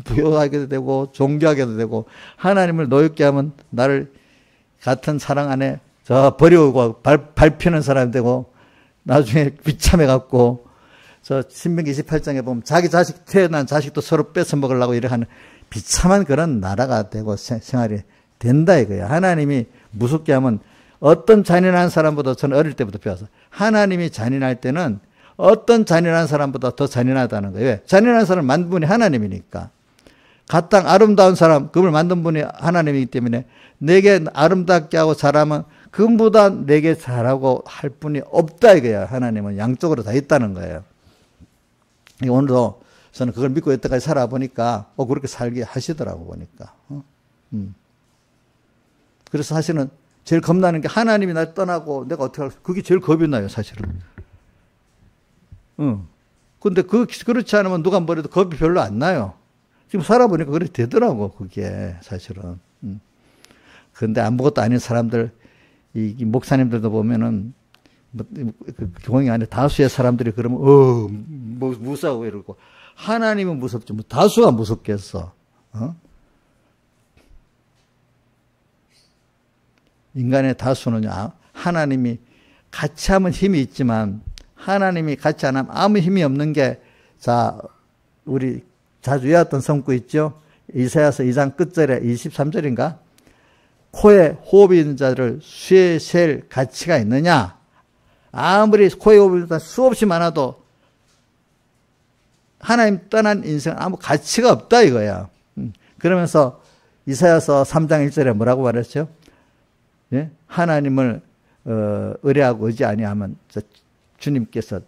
부여하게 되고 존귀하게도 되고 하나님을 노엽게 하면 나를 같은 사랑 안에 저 버리고 밟히는 사람이 되고 나중에 비참해 갖고 저 신명기 28장에 보면 자기 자식 태어난 자식도 서로 뺏어 먹으려고 이렇게 하는 비참한 그런 나라가 되고 생활이 된다 이거야. 하나님이 무섭게 하면 어떤 잔인한 사람보다 저는 어릴 때부터 배워서 하나님이 잔인할 때는 어떤 잔인한 사람보다 더 잔인하다는 거예요. 왜? 잔인한 사람을 만든 분이 하나님이니까. 가땅 아름다운 사람, 그걸 만든 분이 하나님이기 때문에 내게 아름답게 하고 잘하면 그보다 내게 잘하고 할 분이 없다 이거야. 하나님은 양쪽으로 다 있다는 거예요. 오늘도 저는 그걸 믿고 여태까지 살아보니까 그렇게 살게 하시더라고 보니까. 그래서 사실은 제일 겁나는 게 하나님이 날 떠나고 내가 어떻게 할까? 그게 제일 겁이 나요 사실은. 근데 그렇지 않으면 누가 뭐래도 겁이 별로 안 나요. 지금 살아보니까 그렇게 되더라고 그게 사실은. 그런데 아무것도 아닌 사람들 이 목사님들도 보면은 교회 안에 다수의 사람들이 그러면 뭐 무서워 이러고 하나님은 무섭지 뭐 다수가 무섭겠어. 인간의 다수는 하나님이 같이 하면 힘이 있지만 하나님이 같이 안 하면 아무 힘이 없는 게 자 우리 자주 외웠던 성구 있죠. 이사야서 2장 끝절에 23절인가 코에 호흡이 있는 자를 수에 셀 가치가 있느냐. 아무리 코에 호흡이 있는 자 수없이 많아도 하나님 떠난 인생은 아무 가치가 없다 이거야. 그러면서 이사야서 3장 1절에 뭐라고 말했죠? 예? 하나님을 의뢰하고 의지 아니하면 주님께서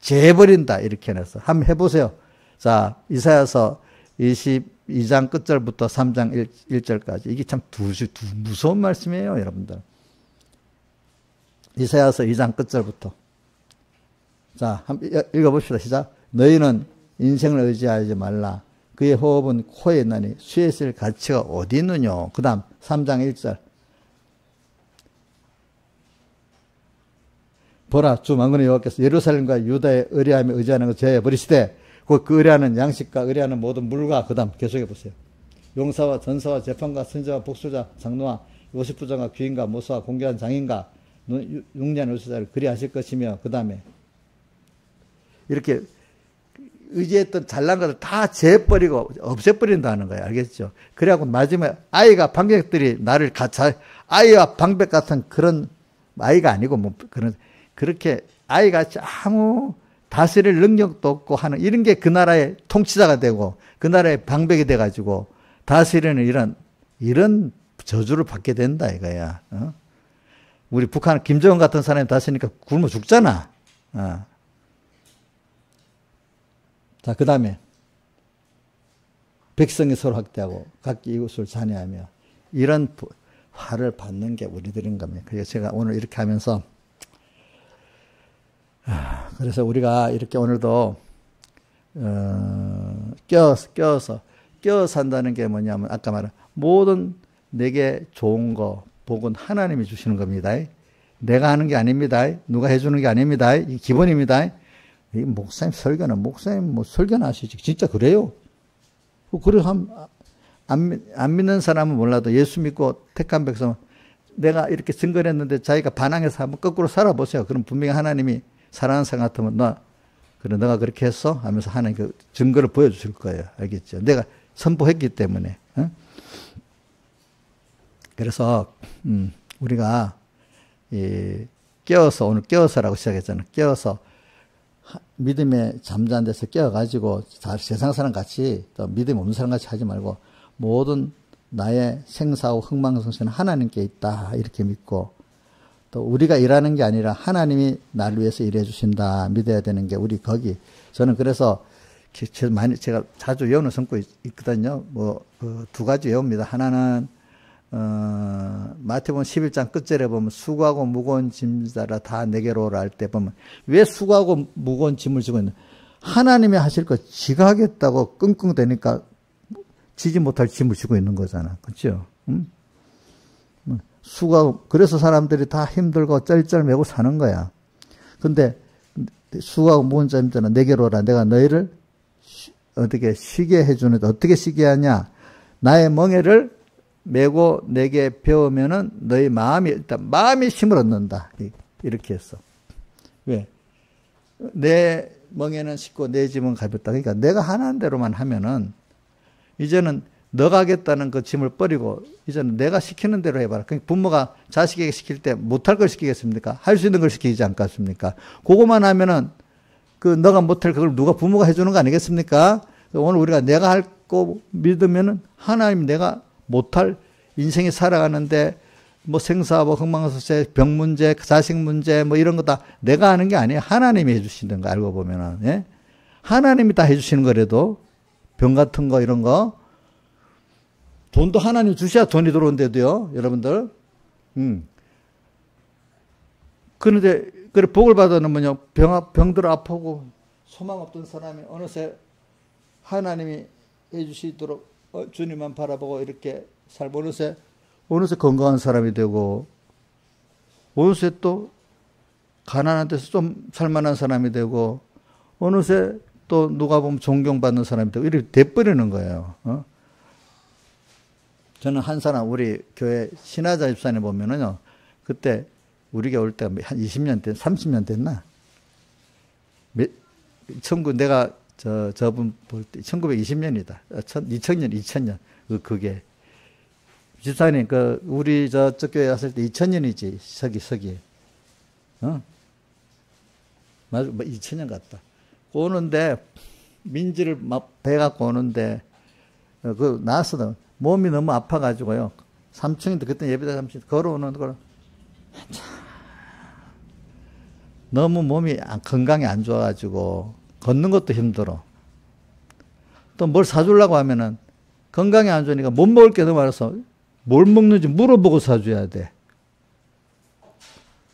재버린다 이렇게 해서 한번 해보세요. 자 이사야서 22장 끝절부터 3장 1절까지 이게 참 무서운 말씀이에요 여러분들. 이사야서 2장 끝절부터 자 한번 읽어봅시다. 시작. 너희는 인생을 의지하지 말라. 그의 호흡은 코에 있나니 수에 쓸 가치가 어디 있느냐. 그 다음 3장 1절 보라 주 만군의 여호와께서 예루살렘과 유다에 의뢰하며 의지하는 것을 제하여 버리시되 그 의뢰하는 양식과 의뢰하는 모든 물과 그 다음 계속해 보세요. 용사와 전사와 재판과 선지자와 복수자 장로와 요식부장과 귀인과 모사와 공개한 장인과 용리한 의사자를 그리하실 것이며 그 다음에 이렇게 의지했던 잘난 것을 다 재버리고 없애버린다는 거예요. 알겠죠? 그래갖고 마지막에 아이가 방백들이 나를 아이와 방백 같은 그런 아이가 아니고 뭐 그렇게 아이같이 아무 다스릴 능력도 없고 하는 이런 게 그 나라의 통치자가 되고 그 나라의 방백이 돼가지고 다스리는 이런 저주를 받게 된다 이거야. 우리 북한 김정은 같은 사람이 다스리니까 굶어 죽잖아. 자, 그 다음에 백성이 서로 학대하고 각기 이웃을 잔해하며 이런 화를 받는 게 우리들인 겁니다. 그래서 제가 오늘 이렇게 하면서 그래서 우리가 이렇게 오늘도 껴서 산다는 게 뭐냐면 아까 말한 모든 내게 좋은 거 복은 하나님이 주시는 겁니다. 내가 하는 게 아닙니다. 누가 해주는 게 아닙니다. 이 기본입니다. 이 목사님 설교는 목사님 뭐 설교나 하시지. 진짜 그래요? 그래 안 믿는 사람은 몰라도 예수 믿고 택한 백성은 내가 이렇게 증거를 했는데 자기가 반항해서 한번 거꾸로 살아보세요. 그럼 분명히 하나님이 사랑하는 사람 같으면 그래 너가 그렇게 했어? 하면서 하나님 그 증거를 보여주실 거예요. 알겠죠? 내가 선포했기 때문에. 그래서 우리가 깨어서 오늘 깨어서라고 시작했잖아요. 깨어서 믿음에 잠자는 데서 깨어가지고 세상 사람 같이 또 믿음 없는 사람 같이 하지 말고 모든 나의 생사하고 흥망성쇠는 하나님께 있다 이렇게 믿고 또 우리가 일하는 게 아니라 하나님이 나를 위해서 일해 주신다 믿어야 되는 게 우리 거기. 저는 그래서 제가 자주 외우는 성구 있거든요. 두 가지 외웁니다. 하나는 마태복음 11장 끝절에 보면 수고하고 무거운 짐자라 다 내게로 오라 할 때 보면 왜 수고하고 무거운 짐을 지고 있는 하나님이 하실 거 지가 하겠다고 끙끙대니까 지지 못할 짐을 지고 있는 거잖아. 그렇죠? 수고하고 그래서 사람들이 다 힘들고 쩔쩔매고 사는 거야. 근데 수고하고 무거운 짐자라 내게로 오라 내가 너희를 어떻게 쉬게 해주는데 어떻게 쉬게 하냐 나의 멍에를 메고 내게 배우면은 너희 마음이 일단 마음이 힘을 얻는다 이렇게 했어. 왜? 내 멍에는 쉽고 내 짐은 가볍다. 그러니까 내가 하는 대로만 하면은 이제는 너가 하겠다는 그 짐을 버리고 이제는 내가 시키는 대로 해봐라. 그러니까 부모가 자식에게 시킬 때 못할 걸 시키겠습니까? 할 수 있는 걸 시키지 않겠습니까? 그거만 하면은 그 너가 못할 그걸 누가 부모가 해주는 거 아니겠습니까? 오늘 우리가 내가 할 거 믿으면은 하나님 내가 못할 인생이 살아가는데 뭐 생사하고 흥망성쇠, 병 문제, 자식 문제 뭐 이런 거 다 내가 하는 게 아니에요. 하나님이 해주시는 거 알고 보면은 예? 하나님이 다 해주시는 거라도 병 같은 거 이런 거 돈도 하나님 주셔야 돈이 들어온대도요, 여러분들. 그런데 그래 복을 받아놓으면요 병들 아프고 소망 없던 사람이 어느새 하나님이 해주시도록 주님만 바라보고 이렇게 살고 어느새 건강한 사람이 되고 어느새 또 가난한 데서 좀 살만한 사람이 되고 어느새 또 누가 보면 존경받는 사람이 되고 이렇게 돼버리는 거예요. 저는 한 사람 우리 교회 신하자 집사님 보면은요 그때 우리가 올 때가 한 20년 됐, 30년 됐나? 내가 저분 볼 때 1920년이다. 2000년 그게 집사님 우리 저쪽 교회 왔을 때 2000년이지 서기 맞아 2000년 같다. 오는데 민지를 막 배 갖고 오는데 나왔어. 몸이 너무 아파가지고요. 3층인데 그때 예배당 3층 걸어오는 걸 너무 몸이 건강이 안 좋아가지고 걷는 것도 힘들어. 또 뭘 사주려고 하면은 건강이 안 좋으니까 못 먹을 게 너무 많아서 뭘 먹는지 물어보고 사줘야 돼.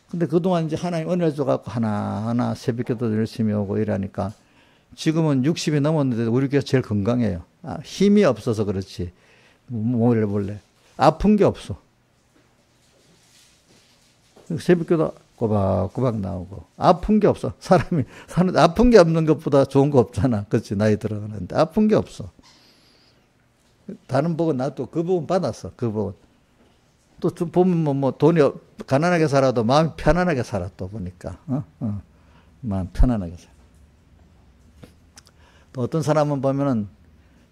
근데 그동안 이제 하나님 은혜를 줘갖고 하나하나 새벽기도 열심히 오고 이러니까 지금은 60이 넘었는데 우리 교회 제일 건강해요. 힘이 없어서 그렇지. 몰래. 아픈 게 없어. 새벽기도 꼬박꼬박 나오고. 아픈 게 없어. 사람이 사는 아픈 게 없는 것보다 좋은 거 없잖아. 그렇지. 나이 들어가는데. 아픈 게 없어. 다른 복은 나도 그 복은 받았어. 그 복은. 또 보면 뭐 돈이 가난하게 살아도 마음이 편안하게 살아 또 보니까. 마음 편안하게 살아. 또 어떤 사람은 보면은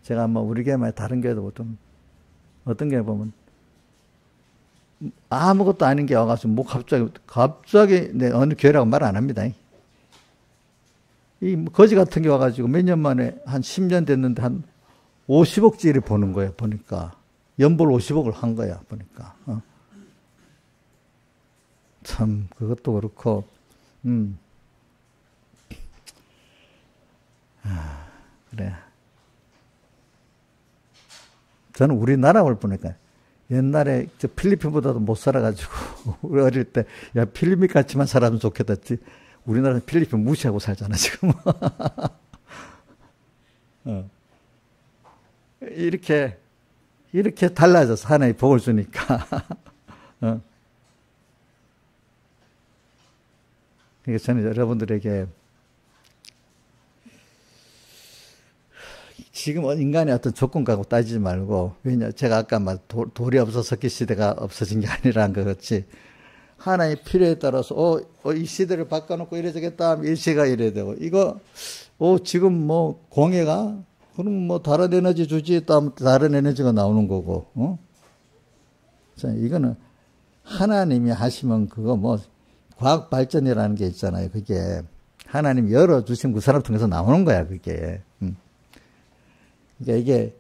제가 뭐 우리 교회 말고 다른 교회도 보통 어떤 교회 보면 아무것도 아닌 게 와가지고 뭐 갑자기 내 어느 교회라고 말 안 합니다. 이 거지 같은 게 와가지고 몇 년 만에 한 10년 됐는데 한 50억짜리 보는 거예요. 보니까 연봉 50억을 한 거야. 보니까 참 그것도 그렇고 그래. 저는 우리나라를 보니까 옛날에 저 필리핀보다도 못 살아가지고 우리 어릴 때 야 필리핀 같이만 살아면 좋겠다. 우리나라는 필리핀 무시하고 살잖아 지금. 이렇게 달라져서 하나님 복을 주니까 그래서 저는 여러분들에게 지금 인간의 어떤 조건 갖고 따지지 말고, 왜냐, 제가 아까 막 돌이 없어서 석기 시대가 없어진 게 아니라는 것 같이, 하나의 필요에 따라서, 이 시대를 바꿔놓고 이래야겠다 하면 일시가 이래야 되고, 이거, 지금 뭐, 공해가, 그럼 뭐, 다른 에너지 주지, 또 하면 다른 에너지가 나오는 거고, 자, 이거는 하나님이 하시면 그거 뭐, 과학 발전이라는 게 있잖아요. 그게, 하나님이 열어주신 그 사람 통해서 나오는 거야, 그게. 그러니까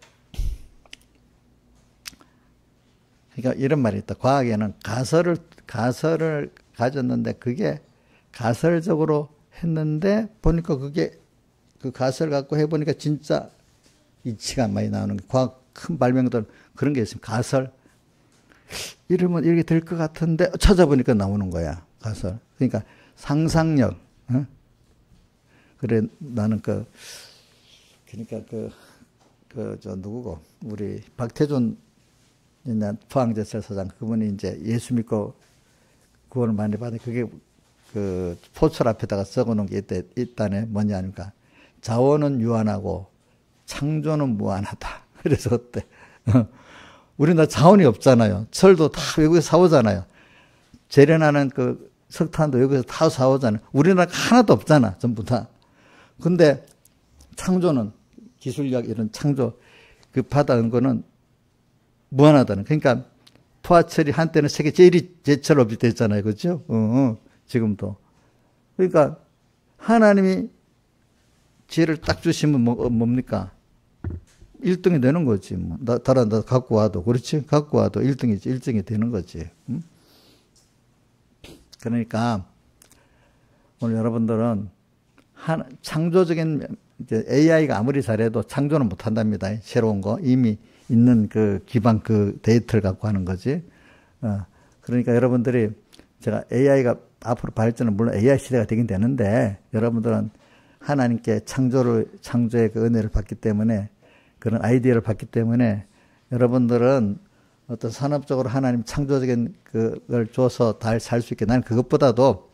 이런 말이 있다. 과학에는 가설을 가졌는데 그게 가설적으로 했는데 보니까 그게 그 가설 갖고 해보니까 진짜 이치가 많이 나오는 게 과학 큰 발명들 그런 게 있습니다. 가설. 이러면 이렇게 될 것 같은데 찾아보니까 나오는 거야. 가설. 그러니까 상상력. 그래 나는 누구고 우리 박태준 포항제철소장 그분이 이제 예수 믿고 구원을 많이 받은 그게 그 포철 앞에다가 써놓은 게 있다네. 뭐냐 하니까 자원은 유한하고 창조는 무한하다. 그래서 어때? 우리나라 자원이 없잖아요. 철도 다 외국에서 사오잖아요. 재련하는 그 석탄도 외국에서 다 사오잖아요. 우리나라가 하나도 없잖아. 전부 다. 근데 창조는 기술력 이런 창조 그 받아온 거는 무한하다는. 그러니까 포화철이 한때는 세계 제철업이 됐잖아요. 그렇죠? 지금도. 그러니까 하나님이 지혜를 딱 주시면 뭡니까? 1등이 되는 거지. 뭐. 다른 나 갖고 와도 그렇지? 갖고 와도 1등이 되는 거지. 그러니까 오늘 여러분들은 창조적인 이제 AI가 아무리 잘해도 창조는 못 한답니다. 새로운 거 이미 있는 그 기반 그 데이터를 갖고 하는 거지. 그러니까 여러분들이 제가 AI가 앞으로 발전은 물론 AI 시대가 되긴 되는데 여러분들은 하나님께 창조의 그 은혜를 받기 때문에 그런 아이디어를 받기 때문에 여러분들은 어떤 산업적으로 하나님 창조적인 그걸 줘서 잘 살 수 있게 나는 그것보다도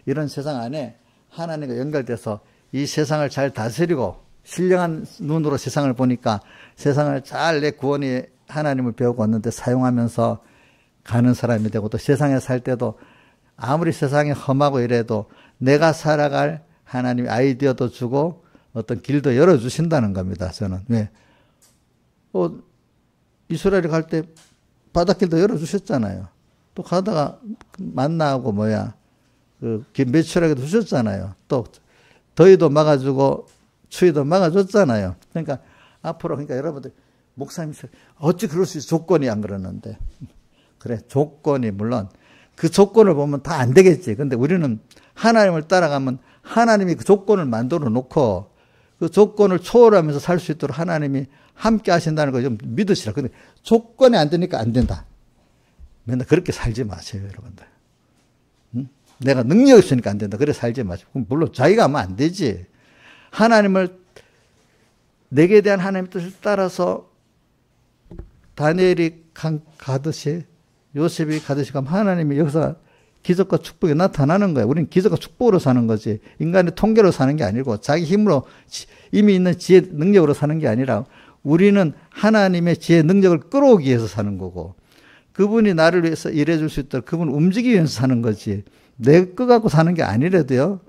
이런 세상 안에 하나님과 연결돼서 이 세상을 잘 다스리고 신령한 눈으로 세상을 보니까 세상을 잘 내 구원이 하나님을 배우고 왔는데 사용하면서 가는 사람이 되고 또 세상에 살 때도 아무리 세상이 험하고 이래도 내가 살아갈 하나님의 아이디어도 주고 어떤 길도 열어주신다는 겁니다. 저는. 왜? 이스라엘에 갈 때 바닷길도 열어주셨잖아요. 또 가다가 만나고 매출하게도 주셨잖아요. 또 더위도 막아주고 추위도 막아줬잖아요. 그러니까 앞으로 그러니까 여러분들 목사님이 어찌 그럴 수 있어 조건이 안 그러는데 그래 조건이 물론 그 조건을 보면 다 안 되겠지. 근데 우리는 하나님을 따라가면 하나님이 그 조건을 만들어 놓고 그 조건을 초월하면서 살 수 있도록 하나님이 함께 하신다는 거 좀 믿으시라. 근데 조건이 안 되니까 안 된다. 맨날 그렇게 살지 마세요, 여러분들. 내가 능력이 있으니까 안 된다. 그래 살지 마시고. 물론 자기가 하면 안 되지. 하나님을 내게 대한 하나님의 뜻을 따라서 다니엘이 가듯이 요셉이 가듯이 가면 하나님이 여기서 기적과 축복이 나타나는 거야. 우리는 기적과 축복으로 사는 거지. 인간의 통계로 사는 게 아니고 자기 힘으로 이미 있는 지혜 능력으로 사는 게 아니라 우리는 하나님의 지혜 능력을 끌어오기 위해서 사는 거고 그분이 나를 위해서 일해줄 수 있도록 그분을 움직이기 위해서 사는 거지. 내 거 갖고 사는 게 아니래도요.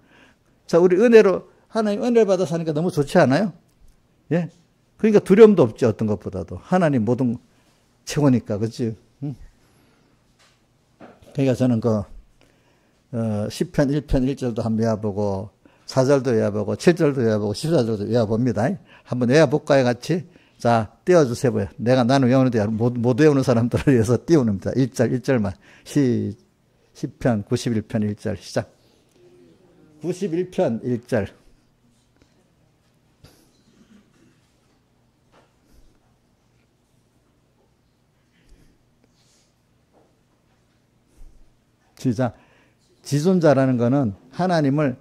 자, 우리 은혜로 하나님 은혜를 받아 사니까 너무 좋지 않아요? 예. 그러니까 두려움도 없지 어떤 것보다도 하나님 모든 최고니까 그렇지. 그러니까 저는 시편 1편 1절도 한번 외워보고 4절도 외워보고 7절도 외워보고 14절도 외워봅니다. 한번 외워볼까요 같이? 자, 띄워주세요. 나는 외우는데 못 외우는 사람들을 위해서 띄우는입니다. 1절만. 시편 91편 1절 시작. 91편 1절. 시작. 지존자라는 거는 하나님을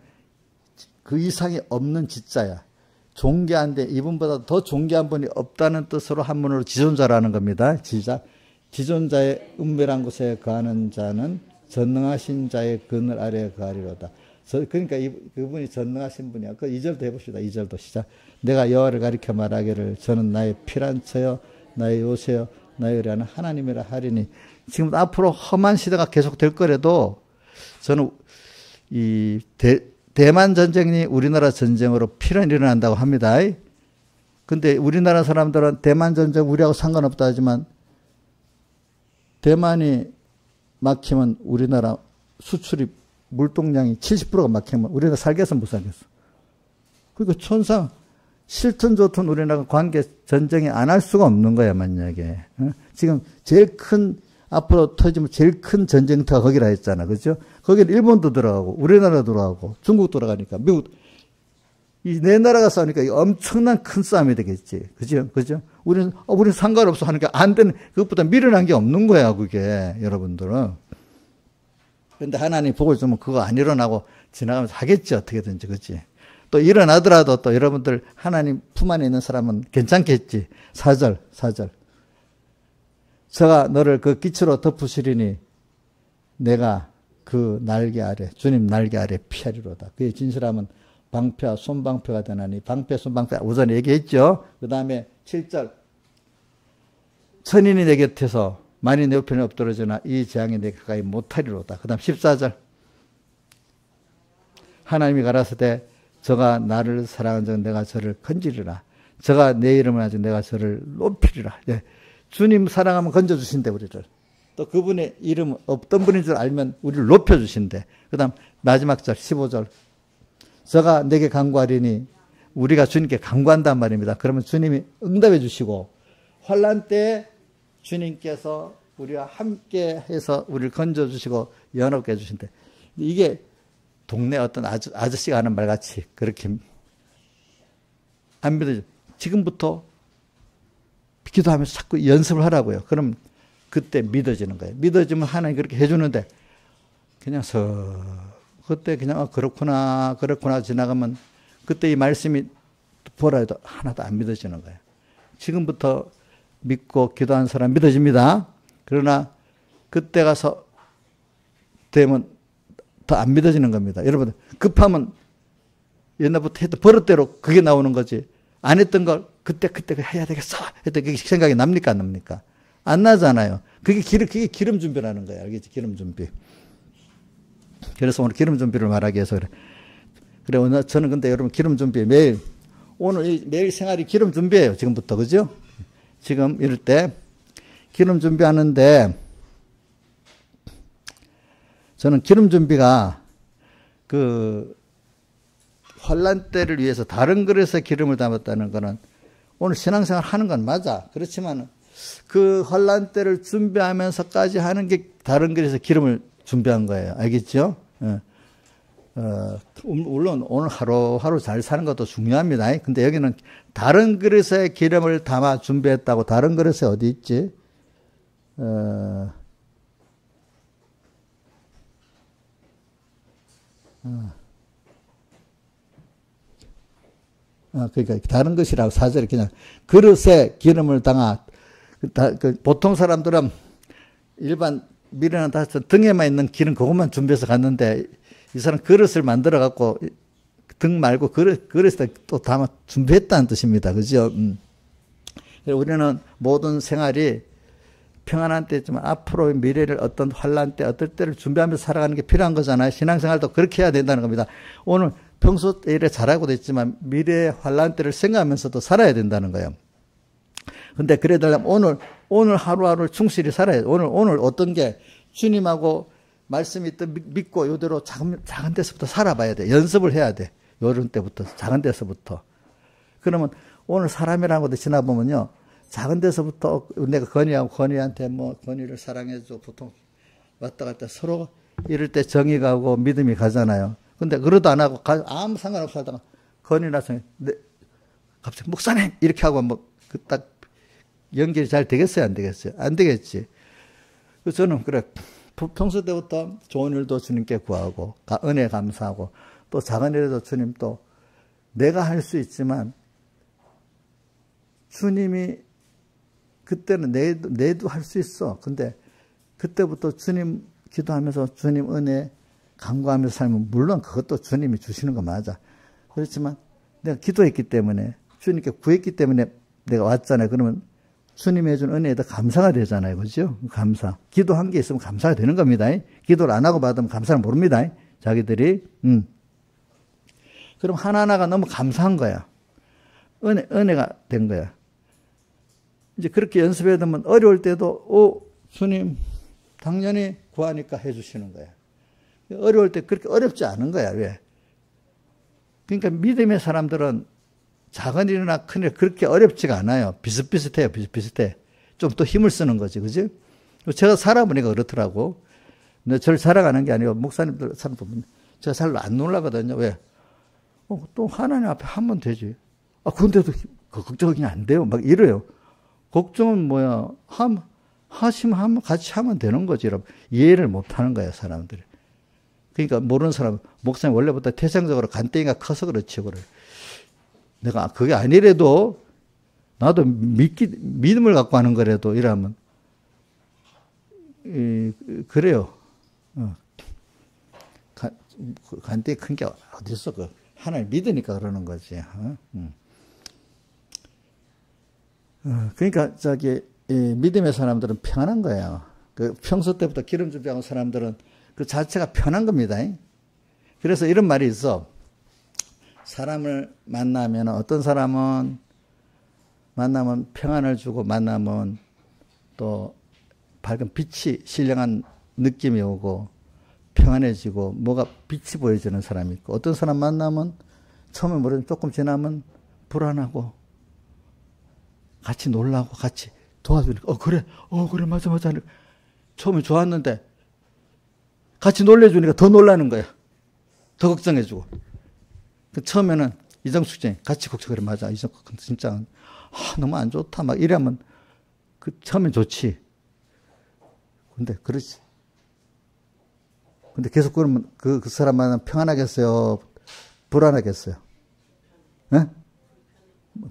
그 이상이 없는 지자야. 존귀한데 이분보다 더 존귀한 분이 없다는 뜻으로 한문으로 지존자라는 겁니다. 시작. 지존자의 은밀한 곳에 거하는 자는 전능하신 자의 그늘 아래에 거하리로다. 그러니까 그분이 전능하신 분이야. 그 2절도 해봅시다. 2절도 시작. 내가 여호와를 가리켜 말하기를 저는 나의 피난처여 나의 요새여 나의 의뢰하는 하나님이라 하리니. 지금 앞으로 험한 시대가 계속 될 거라도 저는 이 대만 전쟁이 우리나라 전쟁으로 필연 일어난다고 합니다. 근데 우리나라 사람들은 대만 전쟁 우리하고 상관없다 하지만 대만이 막히면 우리나라 수출입 물동량이 70%가 막히면 우리나라 살겠어 못 살겠어. 그러니까 천상 싫든 좋든 우리나라가 관계 전쟁이 안 할 수가 없는 거야 만약에. 지금 제일 큰 앞으로 터지면 제일 큰 전쟁터가 거기라 했잖아. 그죠? 거기는 일본도 들어가고 우리나라 들어가고 중국 들어가니까 미국 이 네 나라가 싸우니까 엄청난 큰 싸움이 되겠지. 그죠? 그죠? 우리는 상관없어 하니까 안 되는, 그것보다 미련한 게 없는 거야, 그게, 여러분들은. 근데 하나님 복을 주면 그거 안 일어나고 지나가면서 하겠지, 어떻게든지, 그치? 또 일어나더라도 또 여러분들 하나님 품 안에 있는 사람은 괜찮겠지. 4절. 저가 너를 그 기초로 덮으시리니 내가 그 날개 아래, 주님 날개 아래 피하리로다. 그의 진실함은 방패와 손방패가 되나니, 방패, 손방패, 우선 얘기했죠. 그 다음에 7절. 천인이 내 곁에서 만이 내 우편에 엎드러지나 이 재앙이 내 가까이 못하리로다. 그 다음 14절. 하나님이 가라사대 저가 나를 사랑한 적 내가 저를 건지리라. 저가 내 이름을 아직 내가 저를 높이리라. 예. 주님 사랑하면 건져주신대, 우리를. 또 그분의 이름 어떤 분인 줄 알면 우리를 높여주신대. 그 다음 마지막 절 15절. 저가 내게 간구하리니, 우리가 주님께 간구한단 말입니다. 그러면 주님이 응답해 주시고 환난 때에 주님께서 우리와 함께 해서 우리를 건져주시고 연합게 해주신대. 이게 동네 어떤 아저씨가 하는 말같이 그렇게 안 믿어져. 지금부터 기도하면서 자꾸 연습을 하라고요. 그럼 그때 믿어지는 거예요. 믿어지면 하나님 그렇게 해주는데 그냥 그때 그냥 그렇구나 지나가면 그때 이 말씀이 보라 해도 하나도 안 믿어지는 거예요. 지금부터 믿고 기도한 사람 믿어집니다. 그러나 그때 가서 되면 더 안 믿어지는 겁니다. 여러분 급하면 옛날부터 했던 버릇대로 그게 나오는 거지. 안 했던 걸 그때 해야 되겠어 했던 그게 생각이 납니까 안 납니까? 안 나잖아요. 그게 기름 준비라는 거예요. 알겠지? 기름 준비. 그래서 오늘 기름 준비를 말하기 위해서 그래 오늘 저는 근데 여러분 기름 준비 매일 생활이 기름 준비예요. 지금부터. 그죠? 지금 이럴 때 기름 준비하는데 저는 기름 준비가 그 환난 때를 위해서 다른 그릇에 기름을 담았다는 거는 오늘 신앙생활 하는 건 맞아. 그렇지만 그 환난 때를 준비하면서까지 하는 게 다른 그릇에 기름을 준비한 거예요. 알겠죠? 물론 오늘 하루하루 잘 사는 것도 중요합니다. 근데 여기는 다른 그릇에 기름을 담아 준비했다고. 다른 그릇에 어디 있지? 그러니까 다른 것이라고 4절에 그냥 그릇에 기름을 담아. 보통 사람들은 일반 미련한 다섯 등에만 있는 기름 그것만 준비해서 갔는데 이 사람 그릇을 만들어 갖고 등 말고 그릇에 또 담아 준비했다는 뜻입니다. 그죠? 우리는 모든 생활이 평안한 때지만 앞으로 미래를 어떤 환난 때 어떨 때를 준비하면서 살아가는 게 필요한 거잖아요. 신앙생활도 그렇게 해야 된다는 겁니다. 오늘 평소 때 일에 잘하고도 있지만 미래의 환난 때를 생각하면서도 살아야 된다는 거예요. 근데 그래도 오늘 하루하루 충실히 살아야 돼. 오늘 어떤 게 주님하고 말씀이 있든 믿고 이대로 작은 데서부터 살아봐야 돼. 연습을 해야 돼. 요런 때부터 작은 데서부터. 그러면 오늘 사람이라는 것도 지나보면요. 작은 데서부터 내가 건이한테 건이를 사랑해줘. 보통 왔다 갔다 서로 이럴 때 정이 가고 믿음이 가잖아요. 근데 그러도 안 하고 아무 상관없이 하다가 건이라서 갑자기 목사님 이렇게 하고 딱 연결이 잘 되겠어요? 안 되겠어요? 안 되겠지. 그래서 저는 그래 평소 때부터 좋은 일도 주님께 구하고 은혜 감사하고 또 작은 일에도 주님 또 내가 할 수 있지만 주님이 그때는 내도 할 수 있어. 근데 그때부터 주님 기도하면서 주님 은혜 간구하면서 살면 물론 그것도 주님이 주시는 거 맞아. 그렇지만 내가 기도했기 때문에 주님께 구했기 때문에 내가 왔잖아요. 그러면 주님이 해준 은혜에 더 감사가 되잖아요. 그죠? 감사. 기도한 게 있으면 감사가 되는 겁니다. 기도를 안 하고 받으면 감사를 모릅니다. 자기들이. 그럼 하나하나가 너무 감사한 거야. 은혜가 된 거야. 이제 그렇게 연습해야 되면 어려울 때도, 주님, 당연히 구하니까 해주시는 거야. 어려울 때 그렇게 어렵지 않은 거야. 왜? 그러니까 믿음의 사람들은 작은 일이나 큰 일 그렇게 어렵지가 않아요. 비슷비슷해요. 비슷비슷해. 좀 더 힘을 쓰는 거지. 그지? 제가 살아보니까 그렇더라고. 근데 저를 자랑하는 게 아니고 목사님들 사람 보면 제가 잘 안 놀라거든요. 왜? 또 하나님 앞에 하면 되지. 근데도 걱정이 안 돼요. 막 이래요. 걱정은 뭐야? 하시면 같이 하면 되는 거지. 여러분. 이해를 못 하는 거야, 사람들이. 그러니까 모르는 사람, 목사님 원래부터 태생적으로 간땡이가 커서 그렇지, 그래. 내가 그게 아니래도 나도 믿음을 갖고 하는 거라도 이러면 그래요. 간땡이 큰 게 어딨어? 그 하나님 믿으니까 그러는 거지. 그러니까 믿음의 사람들은 편안한 거예요. 그 평소 때부터 기름 준비하는 사람들은 그 자체가 편한 겁니다. 그래서 이런 말이 있어. 사람을 만나면 어떤 사람은 만나면 평안을 주고 만나면 또 밝은 빛이 신령한 느낌이 오고 평안해지고 뭐가 빛이 보여지는 사람이 있고 어떤 사람 만나면 처음에 모르면 조금 지나면 불안하고 같이 놀라고 같이 도와주니까 그래 맞아 처음에 좋았는데 같이 놀래주니까 더 놀라는 거야. 더 걱정해주고. 처음에는 이정숙 씨 같이 걱정해. 맞아. 이정숙 진짜 너무 안 좋다. 막 이러면 처음엔 좋지. 근데 그렇지. 근데 계속 그러면 그 사람만 평안하겠어요? 불안하겠어요? 네?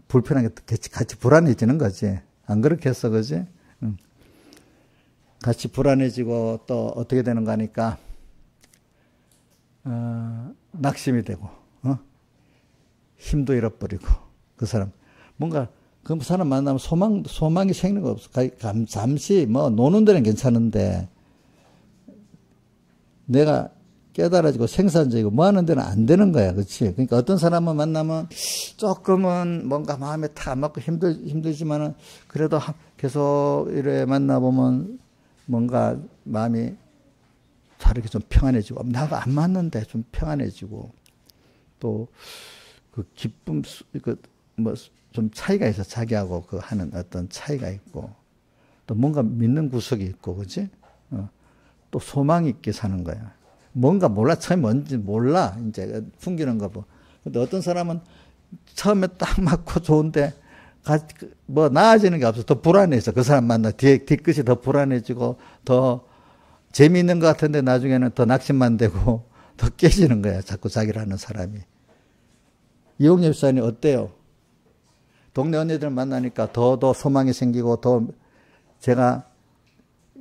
불편하게 같이 불안해지는 거지. 안 그렇겠어, 그지? 응. 같이 불안해지고 또 어떻게 되는가 하니까 낙심이 되고 힘도 잃어버리고 그 사람 뭔가 그 사람 만나면 소망이 생기는 거 없어. 잠시 뭐 노는 데는 괜찮은데 내가 깨달아지고 생산적이고 뭐 하는 데는 안 되는 거야. 그렇지? 그러니까 어떤 사람을 만나면 조금은 뭔가 마음에 다 안 맞고 힘들지만은 그래도 계속 이래 만나보면 뭔가 마음이 다르게 좀 평안해지고 나가 안 맞는데 좀 평안해지고 또 그 기쁨 뭐 좀 차이가 있어. 자기하고 그 하는 어떤 차이가 있고 또 뭔가 믿는 구석이 있고 그지? 또 소망 있게 사는 거야. 뭔가 몰라. 처음에 뭔지 몰라. 이제 풍기는 거 뭐. 근데 어떤 사람은 처음에 딱 맞고 좋은데 뭐 나아지는 게 없어. 더 불안해져. 그 사람 만나 뒤끝이 더 불안해지고 더 재미있는 것 같은데 나중에는 더 낙심만 되고 더 깨지는 거야. 자꾸 자기를 하는 사람이. 이용엽 집사님 어때요? 동네 언니들 만나니까 더 소망이 생기고 더 제가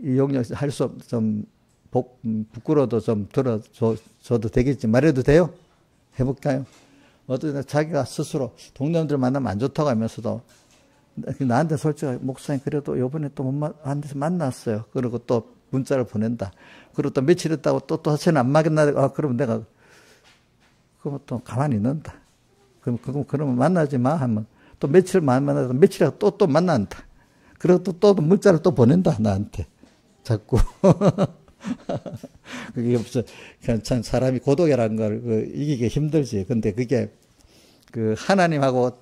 이용엽 할 수 좀 부끄러워도 좀 들어줘도 되겠지. 말해도 돼요? 해볼까요? 어떤 자기가 스스로 동료들 만나면 안 좋다고 하면서도 나한테 솔직히 목사님 그래도 요번에 또 한 데서 만났어요. 그리고 또 문자를 보낸다. 그리고 또 며칠 있다고 또 다시는 안 만나. 그러면 내가 그러면 또 가만히 있는다. 그러면 만나지 마 하면 또 며칠 만나다 며칠 하고 또 만난다. 그리고 또 문자를 또 보낸다 나한테. 자꾸. 그게 무슨 참 사람이 고독이라는 걸 이기기 힘들지. 근데 그게 그 하나님하고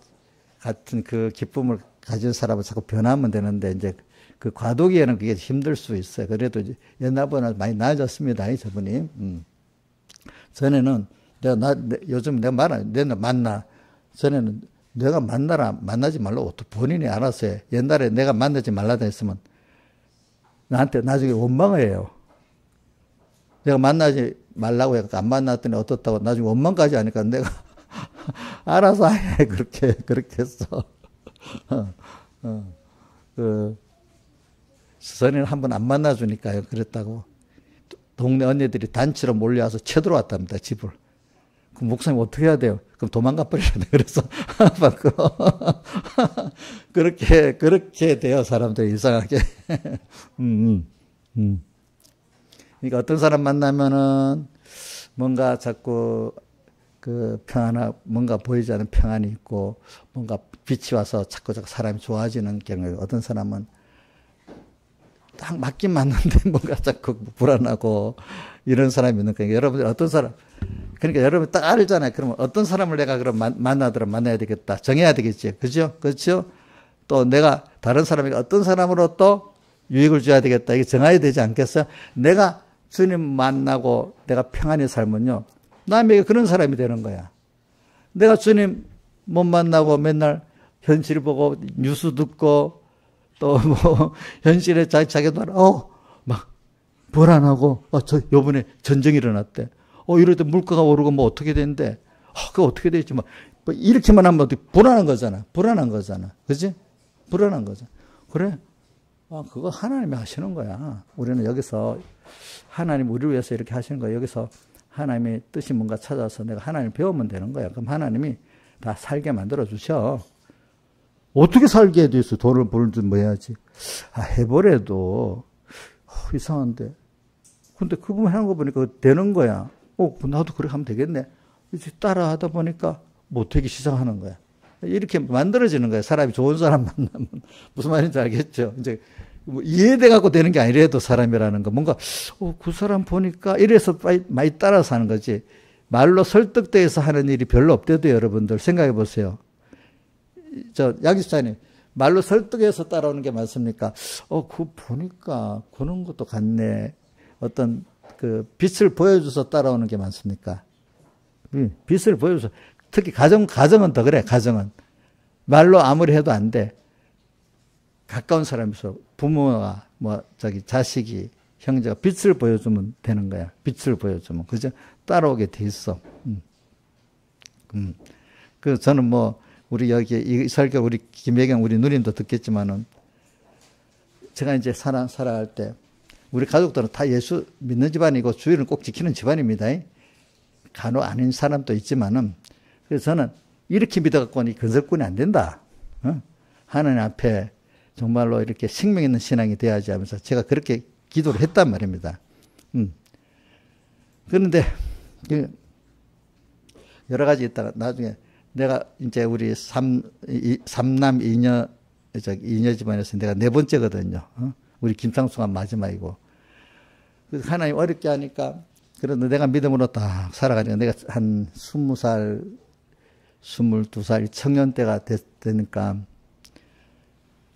같은 그 기쁨을 가진 사람은 자꾸 변하면 되는데 이제 그 과도기에는 그게 힘들 수 있어요. 그래도 이제 옛날보다 많이 나아졌습니다. 저분이. 전에는 요즘 내가 내가 만나. 전에는 내가 만나지 말라고 또 본인이 알아서 해. 옛날에 내가 만나지 말라다 했으면 나한테 나중에 원망을 해요. 내가 만나지 말라고 해서 안 만났더니 어떻다고 나중에 원망까지 하니까 내가 알아서 해. 그렇게 했어. 전에는 한 번 안 만나주니까요. 그랬다고. 동네 언니들이 단체로 몰려와서 쳐들어왔답니다, 집을. 그럼 목사님 어떻게 해야 돼요? 그럼 도망가 버려야 돼요. 그래서, 그렇게 돼요, 사람들이 이상하게. 그러니까 어떤 사람 만나면은 뭔가 자꾸 뭔가 보이지 않는 평안이 있고, 뭔가 빛이 와서 자꾸 사람이 좋아지는 경우에 어떤 사람은 딱 맞긴 맞는데 뭔가 자꾸 불안하고 이런 사람이 있는 거예요. 여러분들 어떤 사람, 그러니까 여러분 딱 알잖아요. 그러면 어떤 사람을 내가 그럼 만나더라 만나야 되겠다. 정해야 되겠지. 그죠? 그렇죠? 또 내가 다른 사람에게 어떤 사람으로 또 유익을 줘야 되겠다. 이게 정해야 되지 않겠어요? 내가 주님 만나고 내가 평안히 살면요. 남에게 그런 사람이 되는 거야. 내가 주님 못 만나고 맨날 현실 보고 뉴스 듣고 또 뭐 현실에 자기도 막 불안하고 요번에 전쟁이 일어났대. 이럴 때 물가가 오르고 뭐 어떻게 되는데 그거 어떻게 되지 뭐 이렇게만 하면 불안한 거잖아. 그지? 불안한 거잖아. 그래? 그거 하나님이 하시는 거야. 우리는 여기서 하나님 우리를 위해서 이렇게 하시는 거야. 여기서 하나님의 뜻이 뭔가 찾아서 내가 하나님 배우면 되는 거야. 그럼 하나님이 다 살게 만들어 주셔. 어떻게 살게 돼 있어? 돈을 벌 줄 뭐 해야지. 해보래도 이상한데. 근데 그분 하는 거 보니까 되는 거야. 나도 그렇게 하면 되겠네. 이제 따라 하다 보니까 못하기 시작하는 거야. 이렇게 만들어지는 거야. 사람이 좋은 사람 만나면. 무슨 말인지 알겠죠? 이제 뭐 이해돼 갖고 되는 게 아니래도 사람이라는 거. 뭔가 그 사람 보니까 이래서 많이 따라서 하는 거지. 말로 설득돼서 하는 일이 별로 없대도 여러분들 생각해 보세요. 양집사님 말로 설득해서 따라오는 게 맞습니까? 그거 보니까 그런 것도 같네. 어떤 빛을 보여줘서 따라오는 게 많습니까? 빛을 보여줘서. 특히 가정은 더 그래. 가정은 말로 아무리 해도 안 돼. 가까운 사람에서 부모가 자식이 형제가 빛을 보여주면 되는 거야. 빛을 보여주면 그죠? 따라오게 돼 있어. 저는 우리 여기 이 설교 우리 김혜경 우리 누님도 듣겠지만은 제가 이제 살아갈 때 우리 가족들은 다 예수 믿는 집안이고 주일은 꼭 지키는 집안입니다. 간혹 아닌 사람도 있지만은 그래서 저는 이렇게 믿어갖고는 건설꾼이 안 된다. 하나님 앞에 정말로 이렇게 생명 있는 신앙이 돼야지 하면서 제가 그렇게 기도를 했단 말입니다. 그런데 여러 가지 있다가 나중에 내가 이제 우리 삼남 이녀 집안에서 내가 네 번째거든요. 우리 김상수가 마지막이고. 그래서 하나님 어렵게 하니까 그래도 내가 믿음으로 딱 살아가니까 내가 한 20살, 22살 청년 때가 되니까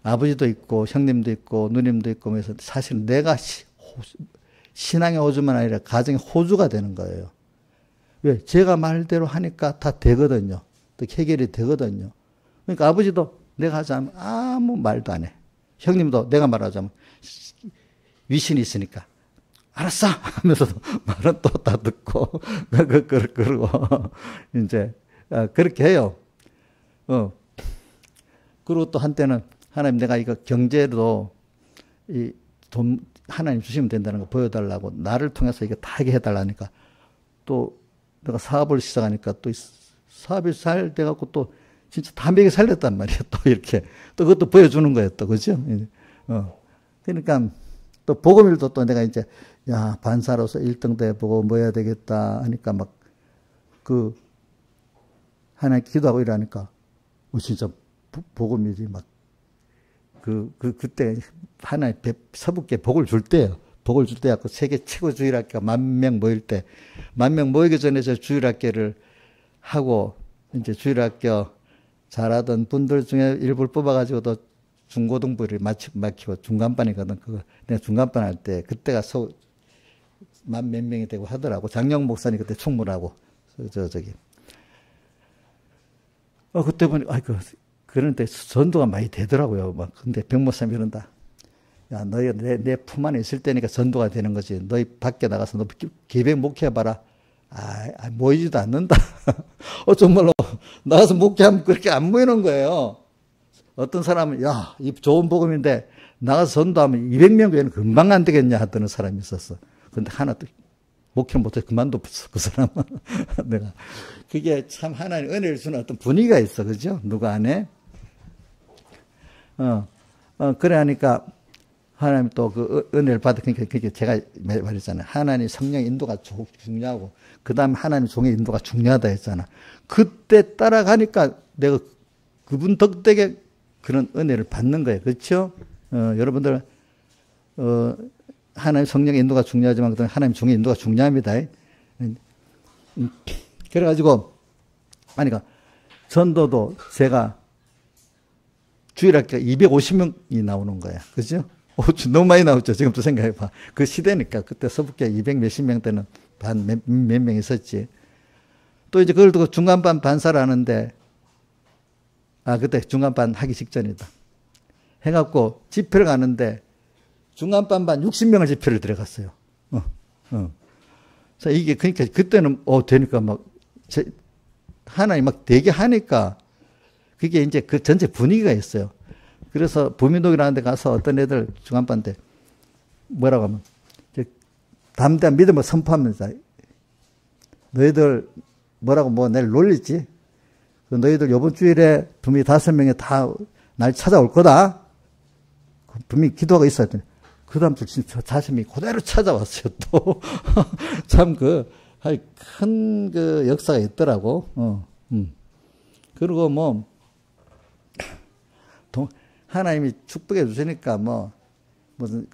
아버지도 있고 형님도 있고 누님도 있고 그래서 사실 내가 신앙의 호주만 아니라 가정의 호주가 되는 거예요. 왜? 제가 말대로 하니까 다 되거든요. 또 해결이 되거든요. 그러니까 아버지도 내가 하자면 아무 말도 안 해. 형님도 내가 말하자면 위신이 있으니까 알았어 하면서도 말은 또 다 듣고 그러고 이제 그렇게 해요. 그리고 또 한때는 하나님 내가 이거 경제로 이 돈 하나님 주시면 된다는 거 보여달라고 나를 통해서 이거 다 하게 해달라니까 또 내가 사업을 시작하니까 또 사업이 잘 돼갖고 또 진짜 다 먹여 살렸단 말이에요. 또 이렇게 또 그것도 보여주는 거예요. 또 그죠? 그러니까 또 복음일도 또 내가 이제 반사로서 1등도 해보고 뭐 해야 되겠다 하니까 막 하나님 기도하고 이러니까 진짜 복음일이 막 그때 하나님 서북계 복을 줄 때예요. 복을 줄 때였고 세계 최고 주일학교가 10,000명 모일 때 10,000명 모이기 전에 저 주일학교를 하고 이제 주일학교 잘하던 분들 중에 일부를 뽑아가지고도 중고등부를 맡기고 중간반이거든. 내가 중간반 할 때 그때가 10,000몇 명이 되고 하더라고. 장영 목사님 그때 총무라고 그때 보니 그런데 전도가 많이 되더라고요. 근데 백목사님 이런다. 야, 너희 내 품 안에 있을 때니까 전도가 되는 거지. 너희 밖에 나가서 너 계백 목회해봐라. 모이지도 않는다. 정말로 나가서 목회하면 그렇게 안 모이는 거예요. 어떤 사람은, 야, 이 좋은 복음인데, 나가서 전도하면 200명 교회는 금방 안 되겠냐 하던 사람이 있었어. 근데 하나 또, 목회 못해 그만뒀어, 그 사람은. 내가. 그게 참 하나님 은혜를 주는 어떤 분위기가 있어, 그죠? 누가 안에? 그래 하니까, 하나님 또 그 은혜를 받으니까, 그게 제가 말했잖아요. 하나님 성령 인도가 중요하고, 그 다음에 하나님 종의 인도가 중요하다 했잖아. 그때 따라가니까 내가 그분 덕택에 그런 은혜를 받는 거예요. 그렇죠? 여러분들, 하나님 성령의 인도가 중요하지만, 하나님 종의 인도가 중요합니다. 그래가지고, 그러니까, 전도도 제가 주일학교가 250명이 나오는 거야. 그죠? 너무 많이 나왔죠. 지금도 생각해봐. 그 시대니까. 그때 서북계 200 몇십 명 때는 몇 명 있었지. 또 이제 그걸 두고 중간반 반사를 하는데, 그때 중간반 하기 직전이다. 해갖고 집회를 가는데, 중간반 60명을 집회를 들어갔어요. 자, 이게, 그러니까 그때는, 되니까 막, 하나님 막 되게 하니까, 그게 이제 그 전체 분위기가 있어요. 그래서 부민동이라는 데 가서 어떤 애들 중간반 때, 뭐라고 하면, 담대한 믿음을 선포하면서, 너희들, 뭐라고 내일 놀리지? 너희들 요번 주일에 분명히 5명이 다 날 찾아올 거다. 분명히 기도가 있어야 돼. 그 다음 주 진짜 자신이 그대로 찾아왔어요, 또. 참 큰 역사가 있더라고. 그리고 하나님이 축복해 주시니까 무슨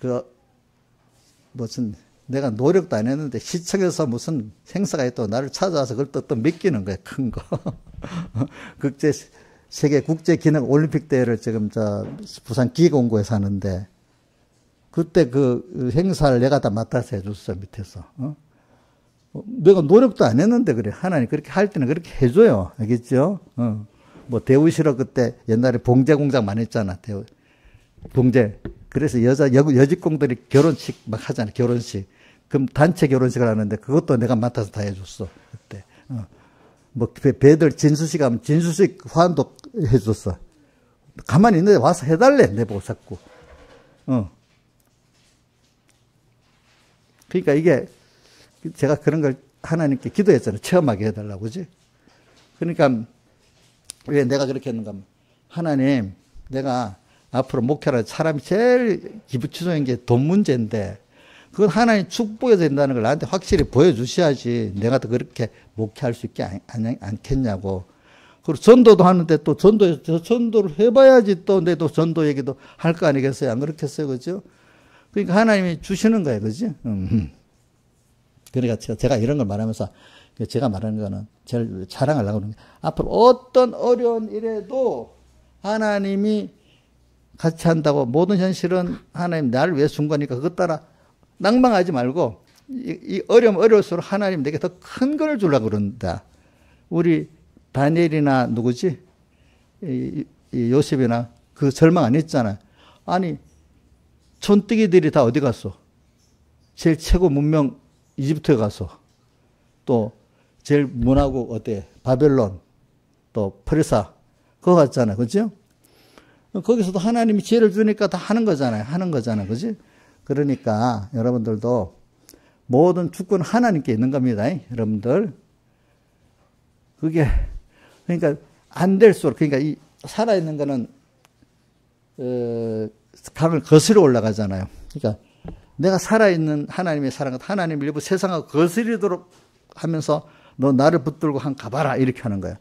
내가 노력도 안 했는데 시청에서 무슨 행사가 있다고 나를 찾아와서 그걸 또 맡기는 거야, 큰 거. 세계 국제 기능 올림픽 대회를 지금 부산 기계공고에서 하는데 그때 그 행사를 내가 다 맡아서 해줬어, 밑에서. 내가 노력도 안 했는데 그래. 하나님 그렇게 할 때는 그렇게 해줘요. 알겠죠? 대우실업 그때 옛날에 봉제 공장 많이 했잖아. 봉제. 그래서 여직공들이 결혼식 막 하잖아. 결혼식. 그럼 단체 결혼식을 하는데 그것도 내가 맡아서 다 해줬어. 그때. 배들 진수식 하면 진수식 화환도 해줬어. 가만히 있는데 와서 해달래. 내보고 자꾸. 그러니까 이게 제가 그런 걸 하나님께 기도했잖아요. 체험하게 해달라고, 그지? 그러니까 왜 내가 그렇게 했는가 하면 하나님, 내가 앞으로 목회를 사람이 제일 기부추종인 게 돈 문제인데 그건 하나님 축복이 된다는 걸 나한테 확실히 보여주셔야지 내가 더 그렇게 목회할 수 있게 않겠냐고. 그리고 전도도 하는데 또 전도를 해봐야지 또 내도 전도 얘기도 할 거 아니겠어요? 안 그렇겠어요? 그죠? 그러니까 하나님이 주시는 거예요. 그지? 그러니까 제가 이런 걸 말하면서 제가 말하는 거는 제일 자랑하려고 하는 게 앞으로 어떤 어려운 일에도 하나님이 같이 한다고 모든 현실은 하나님 나를 위해 준 거니까 그것 따라 낭망하지 말고 이 어려울수록 하나님 내게 더 큰 걸 주려고 그런다. 우리 다니엘이나 누구지? 이 요셉이나 그 절망 안 했잖아요. 아니 촌뜨기들이 다 어디 갔어? 제일 최고 문명 이집트에 가서 또 제일 문화국 어때? 바벨론 또 프리사 그거 갔잖아. 그죠? 거기서도 하나님이 지혜를 주니까 다 하는 거잖아요. 그지? 그러니까 여러분들도 모든 축구는 하나님께 있는 겁니다. 여러분들. 그게 그러니까 안 될수록 그러니까 이 살아있는 거는 강을 거스려 올라가잖아요. 그러니까 내가 살아있는 하나님의 사랑은 하나님 일부 세상하고 거스리도록 하면서 너 나를 붙들고 가봐라 이렇게 하는 거야.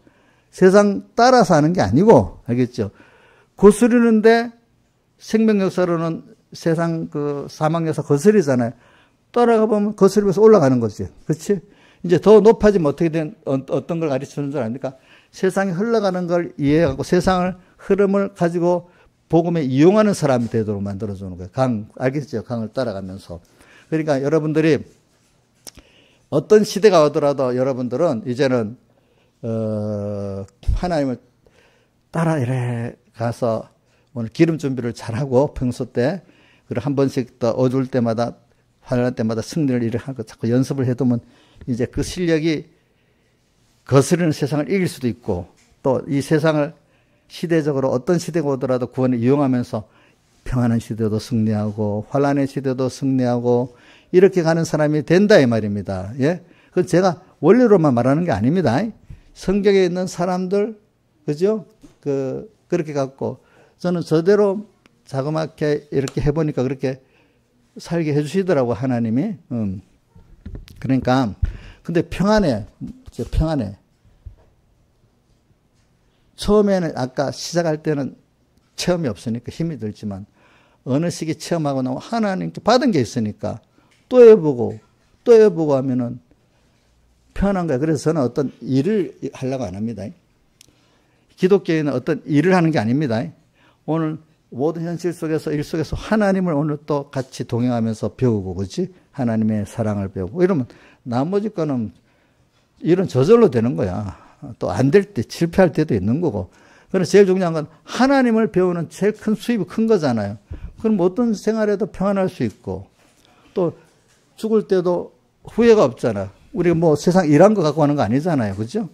세상 따라서 하는 게 아니고 알겠죠? 거스르는데 생명 역사로는 세상 사망 역사 거스리잖아요. 따라가 보면 거스르면서 올라가는 거지. 그렇지? 이제 더 높아지면 어떻게 어떤 걸 가르치는 줄 아닙니까? 세상이 흘러가는 걸 이해하고 세상을 흐름을 가지고 복음에 이용하는 사람이 되도록 만들어주는 거예요. 알겠죠? 강을 따라가면서. 그러니까 여러분들이 어떤 시대가 오더라도 여러분들은 이제는, 하나님을 따라 이래 가서 오늘 기름 준비를 잘하고 평소 때, 그리고 한 번씩 더 어두울 때마다, 환난할 때마다 승리를 이렇게 하고 자꾸 연습을 해두면 이제 그 실력이 거스르는 세상을 이길 수도 있고 또 이 세상을 시대적으로 어떤 시대가 오더라도 구원을 이용하면서 평안한 시대도 승리하고 환란의 시대도 승리하고 이렇게 가는 사람이 된다 이 말입니다. 예? 그건 제가 원리로만 말하는 게 아닙니다. 성경에 있는 사람들 그죠? 그렇게 갖고 저는 저대로 자그맣게 이렇게 해보니까 그렇게 살게 해주시더라고 하나님이. 그러니까 근데 평안해. 처음에는 아까 시작할 때는 체험이 없으니까 힘이 들지만 어느 시기 체험하고 나면 하나님께 받은 게 있으니까 또 해보고 하면은 편한 거예요. 그래서 저는 어떤 일을 하려고 안 합니다. 기독교인은 어떤 일을 하는 게 아닙니다. 오늘 모든 현실 속에서 일 속에서 하나님을 오늘 또 같이 동행하면서 배우고 그렇지? 하나님의 사랑을 배우고 이러면 나머지 거는 일은 저절로 되는 거야. 또 안 될 때 실패할 때도 있는 거고. 그래서 제일 중요한 건 하나님을 배우는 제일 큰 수입이 큰 거잖아요. 그럼 어떤 생활에도 평안할 수 있고 또 죽을 때도 후회가 없잖아. 우리가 뭐 세상 일한 거 갖고 가는 거 아니잖아요. 그죠?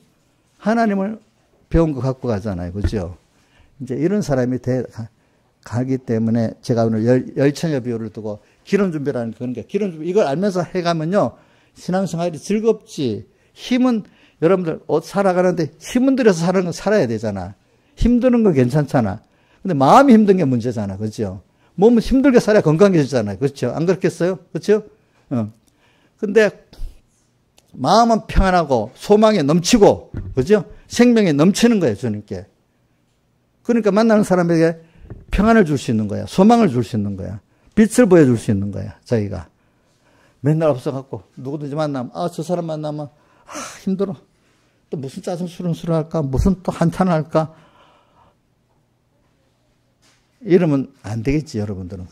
하나님을 배운 거 갖고 가잖아요. 그죠? 이제 이런 사람이 가기 때문에 제가 오늘 열처녀 비유를 두고 기름 준비라는 그런 게 기름 준비 이걸 알면서 해가면요. 신앙생활이 즐겁지. 힘은 여러분들 살아가는데 힘은 들여서 사는 건 살아야 되잖아. 힘드는 건 괜찮잖아. 근데 마음이 힘든 게 문제잖아. 그죠? 몸은 힘들게 살아야 건강해지잖아요. 그렇죠? 안 그렇겠어요? 그렇죠? 근데 마음은 평안하고 소망에 넘치고 그죠? 생명에 넘치는 거예요. 주님께. 그러니까 만나는 사람에게 평안을 줄 수 있는 거야. 소망을 줄 수 있는 거야. 빛을 보여줄 수 있는 거야. 자기가. 맨날 없어갖고 누구든지 만나면 저 사람 만나면 힘들어. 또 무슨 짜증 수렁수렁 할까? 무슨 또 한탄을 할까? 이러면 안 되겠지, 여러분들은.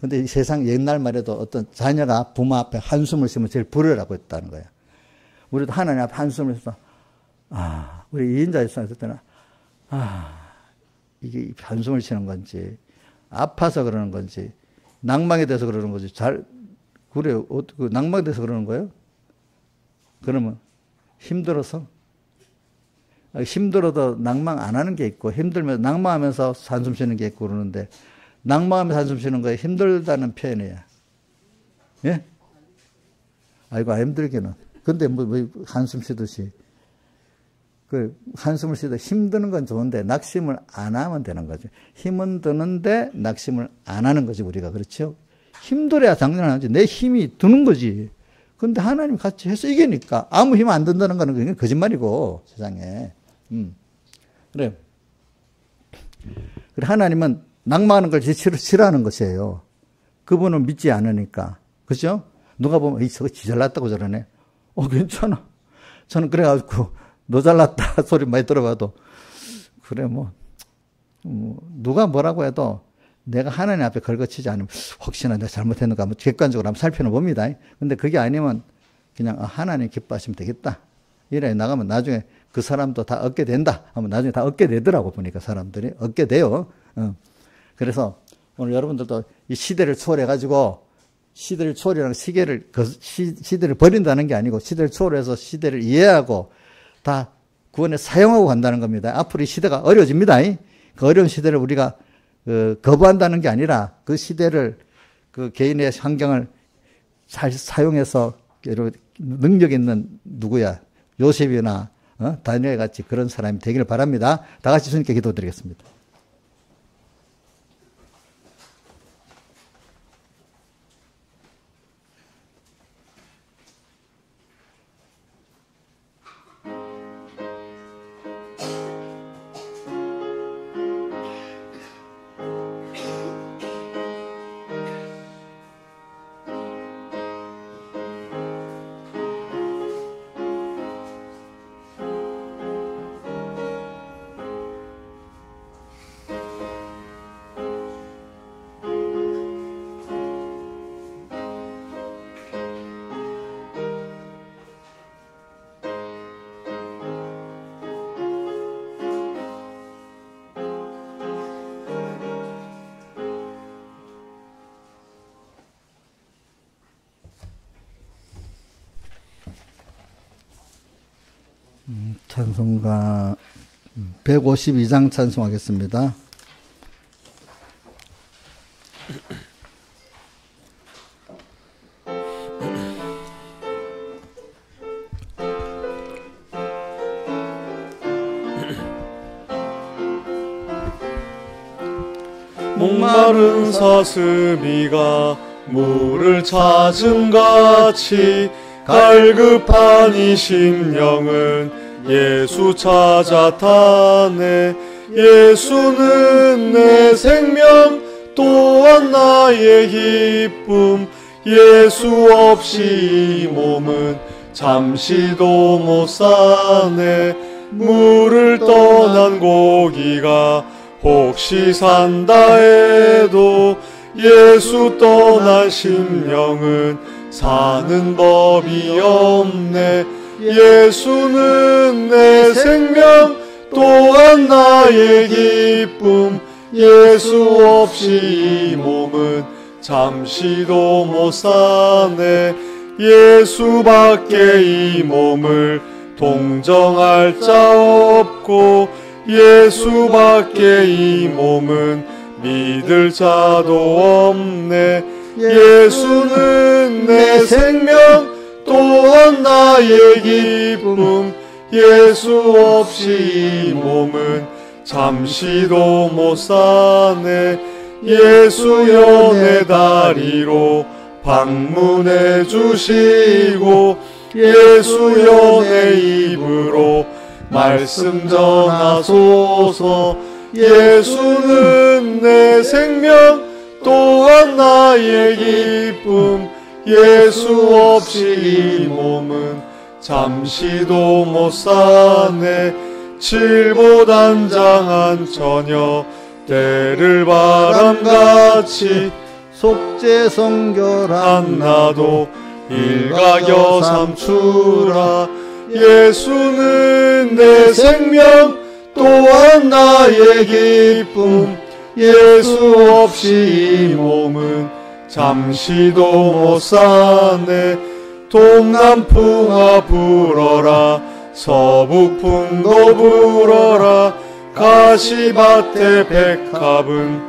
근데 이 세상 옛날 말에도 어떤 자녀가 부모 앞에 한숨을 쉬면 제일 부러라고 했다는 거야. 우리도 하나님 앞에 한숨을 쉬면, 우리 이인자 집사님 했을 때는, 이게 한숨을 쉬는 건지, 아파서 그러는 건지, 낭망에 대해서 그러는 건지, 그래요. 낭망에 대해서 그러는 거예요? 그러면, 힘들어서? 힘들어도 낭망 안 하는 게 있고, 힘들면 낭망하면서 한숨 쉬는 게 있고 그러는데, 낭망하면서 한숨 쉬는 거에 힘들다는 표현이야. 예? 아이고, 힘들기는. 근데 뭐 한숨 쉬듯이. 한숨을 쉬다 힘드는 건 좋은데, 낙심을 안 하면 되는 거죠. 힘은 드는데, 낙심을 안 하는 거지, 우리가. 그렇죠? 힘들어야 당연하지. 내 힘이 드는 거지. 근데 하나님 같이 해서 이기니까. 아무 힘 안 든다는 거는 그게 거짓말이고, 세상에. 그래. 하나님은 낭만하는 걸 싫어하는 것이에요. 그분은 믿지 않으니까. 그죠? 누가 보면, 저거 지 잘났다고 저러네. 괜찮아. 저는 그래가지고, 너 잘났다 소리 많이 들어봐도, 그래, 누가 뭐라고 해도 내가 하나님 앞에 걸거치지 않으면, 혹시나 내가 잘못했는가 한번 객관적으로 한번 살펴는 봅니다. 근데 그게 아니면, 그냥, 하나님 기뻐하시면 되겠다. 이래 나가면 나중에 그 사람도 다 얻게 된다. 하면 나중에 다 얻게 되더라고 보니까 사람들이. 얻게 돼요. 그래서 오늘 여러분들도 이 시대를 초월해가지고 시대를 초월이라는 시대를 버린다는 게 아니고 시대를 초월해서 시대를 이해하고 다 구원에 사용하고 간다는 겁니다. 앞으로 이 시대가 어려워집니다. 그 어려운 시대를 우리가 거부한다는 게 아니라 그 시대를 그 개인의 환경을 잘 사용해서 능력 있는 누구야 요셉이나 다니엘 같이 그런 사람이 되기를 바랍니다. 다 같이 주님께 기도드리겠습니다. 찬송가 152장 찬송하겠습니다. 목마른 사슴이가 물을 찾음같이 갈급한 이 심령은 예수 찾아 타네. 예수는 내 생명 또한 나의 기쁨. 예수 없이 이 몸은 잠시도 못 사네. 물을 떠난 고기가 혹시 산다 해도 예수 떠난 심령은 사는 법이 없네. 예수는 내 생명 또한 나의 기쁨. 예수 없이 이 몸은 잠시도 못 사네. 예수밖에 이 몸을 동정할 자 없고 예수밖에 이 몸은 믿을 자도 없네. 예수는 내 생명 또한 나의 기쁨. 예수 없이 이 몸은 잠시도 못 사네. 예수 연의 다리로 방문해 주시고 예수 연의 입으로 말씀 전하소서. 예수는 내 생명 또한 나의 기쁨. 예수 없이 이 몸은 잠시도 못 사네. 칠보단장한 처녀 때를 바람같이 속죄성결한 나도 일가겨 삼추라. 예수는 내 생명 또한 나의 기쁨. 예수 없이 이 몸은 잠시도 못 사네. 동남풍아 불어라 서북풍도 불어라. 가시밭의 백합은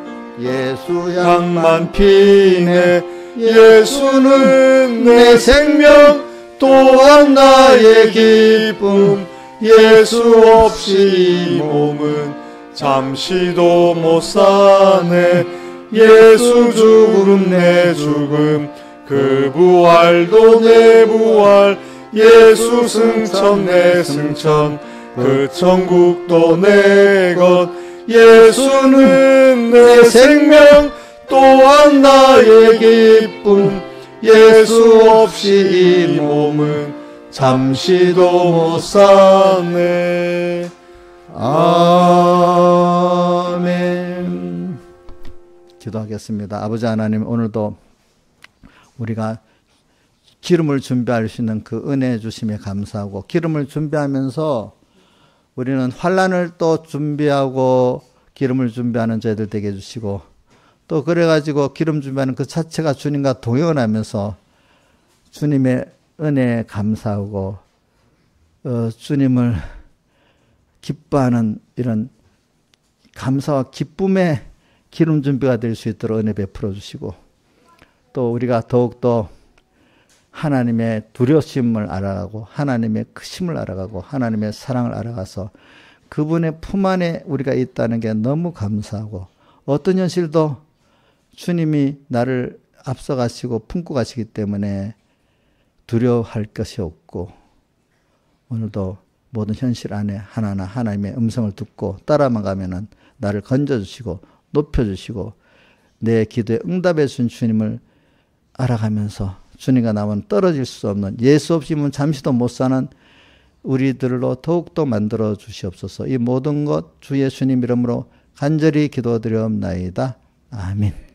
예수 향만 피네. 예수는 내 생명 또한 나의 기쁨. 예수 없이 이 몸은 잠시도 못 사네. 예수 죽음 내 죽음 그 부활도 내 부활. 예수 승천 내 승천 그 천국도 내 것. 예수는 내 생명 또한 나의 기쁨. 예수 없이 이 몸은 잠시도 못 사네. 아멘. 기도하겠습니다. 아버지 하나님, 오늘도 우리가 기름을 준비할 수 있는 그 은혜 주심에 감사하고, 기름을 준비하면서 우리는 환난을 또 준비하고 기름을 준비하는 저희들 되게 해주시고, 또 그래가지고 기름 준비하는 그 자체가 주님과 동행하면서 주님의 은혜에 감사하고 주님을 기뻐하는 이런 감사와 기쁨의 기름 준비가 될 수 있도록 은혜 베풀어 주시고, 또 우리가 더욱더 하나님의 두려심을 알아가고 하나님의 크심을 알아가고 하나님의 사랑을 알아가서 그분의 품 안에 우리가 있다는 게 너무 감사하고, 어떤 현실도 주님이 나를 앞서가시고 품고 가시기 때문에 두려워할 것이 없고, 오늘도 모든 현실 안에 하나하나 하나님의 음성을 듣고 따라만 가면은 나를 건져주시고 높여주시고 내 기도에 응답해 주신 주님을 알아가면서 주님과 나만 떨어질 수 없는, 예수 없이는 잠시도 못 사는 우리들로 더욱더 만들어 주시옵소서. 이 모든 것 주 예수님 이름으로 간절히 기도드리옵나이다. 아멘.